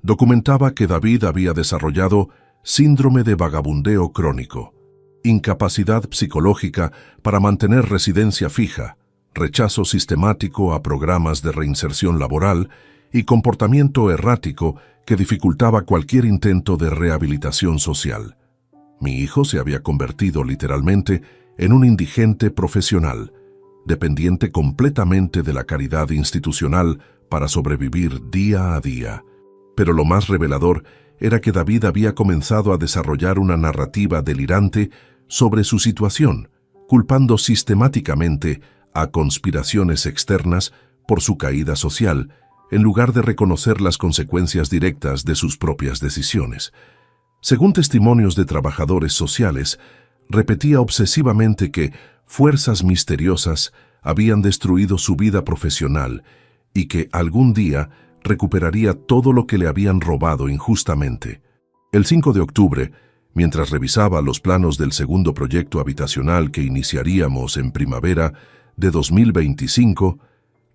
documentaba que David había desarrollado síndrome de vagabundeo crónico, incapacidad psicológica para mantener residencia fija, rechazo sistemático a programas de reinserción laboral y comportamiento errático que dificultaba cualquier intento de rehabilitación social. Mi hijo se había convertido literalmente en un indigente profesional, dependiente completamente de la caridad institucional para sobrevivir día a día. Pero lo más revelador era que David había comenzado a desarrollar una narrativa delirante sobre su situación, culpando sistemáticamente a conspiraciones externas por su caída social, en lugar de reconocer las consecuencias directas de sus propias decisiones. Según testimonios de trabajadores sociales, repetía obsesivamente que fuerzas misteriosas habían destruido su vida profesional y que algún día recuperaría todo lo que le habían robado injustamente. El 5 de octubre, mientras revisaba los planos del segundo proyecto habitacional que iniciaríamos en primavera de 2025,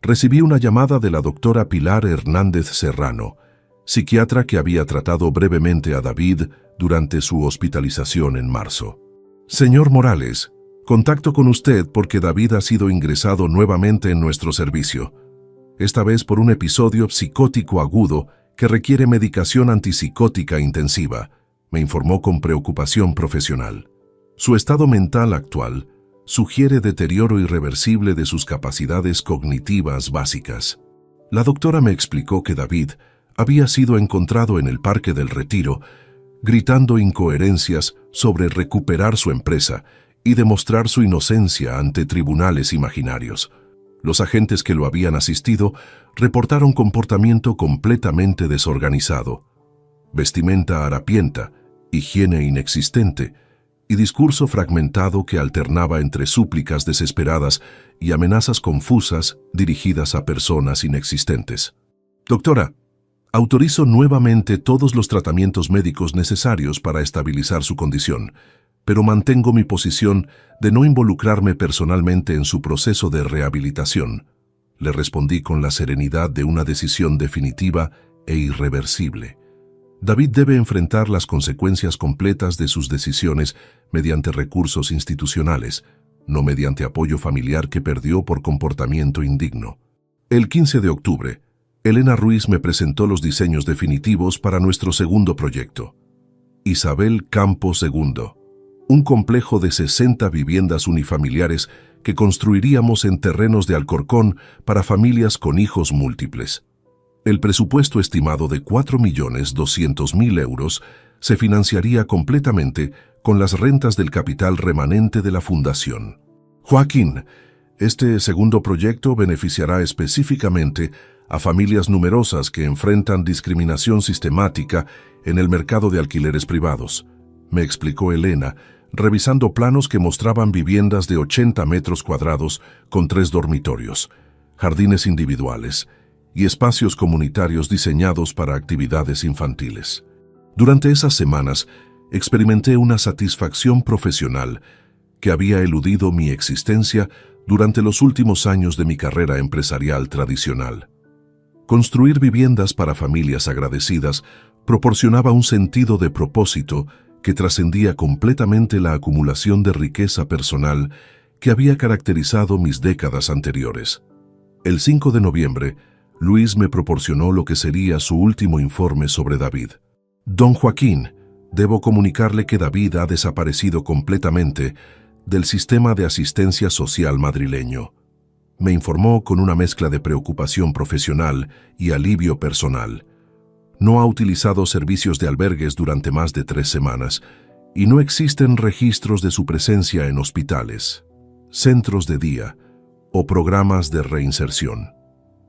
recibí una llamada de la doctora Pilar Hernández Serrano, psiquiatra que había tratado brevemente a David durante su hospitalización en marzo. Señor Morales, contacto con usted porque David ha sido ingresado nuevamente en nuestro servicio, esta vez por un episodio psicótico agudo que requiere medicación antipsicótica intensiva, me informó con preocupación profesional. Su estado mental actual sugiere deterioro irreversible de sus capacidades cognitivas básicas. La doctora me explicó que David había sido encontrado en el Parque del Retiro, gritando incoherencias sobre recuperar su empresa y demostrar su inocencia ante tribunales imaginarios. Los agentes que lo habían asistido reportaron comportamiento completamente desorganizado, vestimenta harapienta, higiene inexistente y discurso fragmentado que alternaba entre súplicas desesperadas y amenazas confusas dirigidas a personas inexistentes. Doctora, autorizo nuevamente todos los tratamientos médicos necesarios para estabilizar su condición, pero mantengo mi posición de no involucrarme personalmente en su proceso de rehabilitación. Le respondí con la serenidad de una decisión definitiva e irreversible. David debe enfrentar las consecuencias completas de sus decisiones mediante recursos institucionales, no mediante apoyo familiar que perdió por comportamiento indigno. El 15 de octubre, Elena Ruiz me presentó los diseños definitivos para nuestro segundo proyecto. Isabel Campo II, un complejo de 60 viviendas unifamiliares que construiríamos en terrenos de Alcorcón para familias con hijos múltiples. El presupuesto estimado de 4.200.000 euros se financiaría completamente con las rentas del capital remanente de la fundación. Joaquín, este segundo proyecto beneficiará específicamente a familias numerosas que enfrentan discriminación sistemática en el mercado de alquileres privados, me explicó Elena, revisando planos que mostraban viviendas de 80 metros cuadrados con 3 dormitorios, jardines individuales y espacios comunitarios diseñados para actividades infantiles. Durante esas semanas, experimenté una satisfacción profesional que había eludido mi existencia durante los últimos años de mi carrera empresarial tradicional. Construir viviendas para familias agradecidas proporcionaba un sentido de propósito que trascendía completamente la acumulación de riqueza personal que había caracterizado mis décadas anteriores. El 5 de noviembre, Luis me proporcionó lo que sería su último informe sobre David. Don Joaquín, debo comunicarle que David ha desaparecido completamente del sistema de asistencia social madrileño. Me informó con una mezcla de preocupación profesional y alivio personal. No ha utilizado servicios de albergues durante más de 3 semanas y no existen registros de su presencia en hospitales, centros de día o programas de reinserción.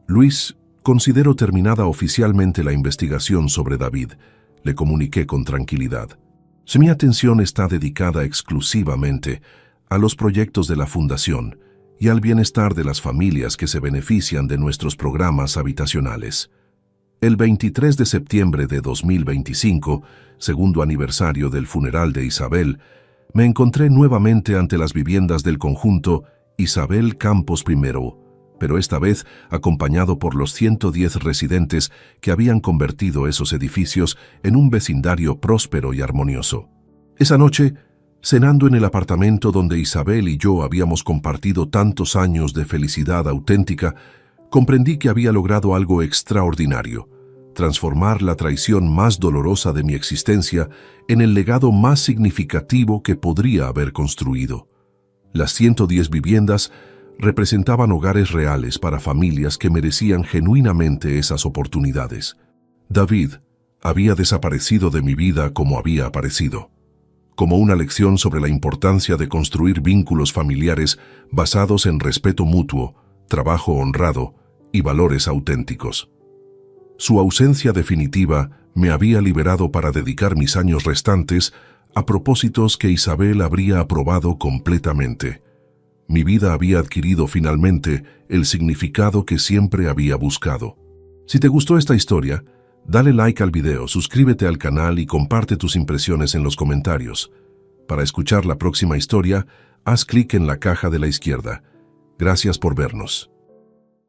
Luis, considero terminada oficialmente la investigación sobre David, le comuniqué con tranquilidad. Si mi atención está dedicada exclusivamente a los proyectos de la Fundación y al bienestar de las familias que se benefician de nuestros programas habitacionales. El 23 de septiembre de 2025, segundo aniversario del funeral de Isabel, me encontré nuevamente ante las viviendas del conjunto Isabel Campos I, pero esta vez acompañado por los 110 residentes que habían convertido esos edificios en un vecindario próspero y armonioso. Esa noche, cenando en el apartamento donde Isabel y yo habíamos compartido tantos años de felicidad auténtica, comprendí que había logrado algo extraordinario: transformar la traición más dolorosa de mi existencia en el legado más significativo que podría haber construido. Las 110 viviendas representaban hogares reales para familias que merecían genuinamente esas oportunidades. David había desaparecido de mi vida como había aparecido, como una lección sobre la importancia de construir vínculos familiares basados en respeto mutuo, trabajo honrado y valores auténticos. Su ausencia definitiva me había liberado para dedicar mis años restantes a propósitos que Isabel habría aprobado completamente. Mi vida había adquirido finalmente el significado que siempre había buscado. Si te gustó esta historia, dale like al video, suscríbete al canal y comparte tus impresiones en los comentarios. Para escuchar la próxima historia, haz clic en la caja de la izquierda. Gracias por vernos.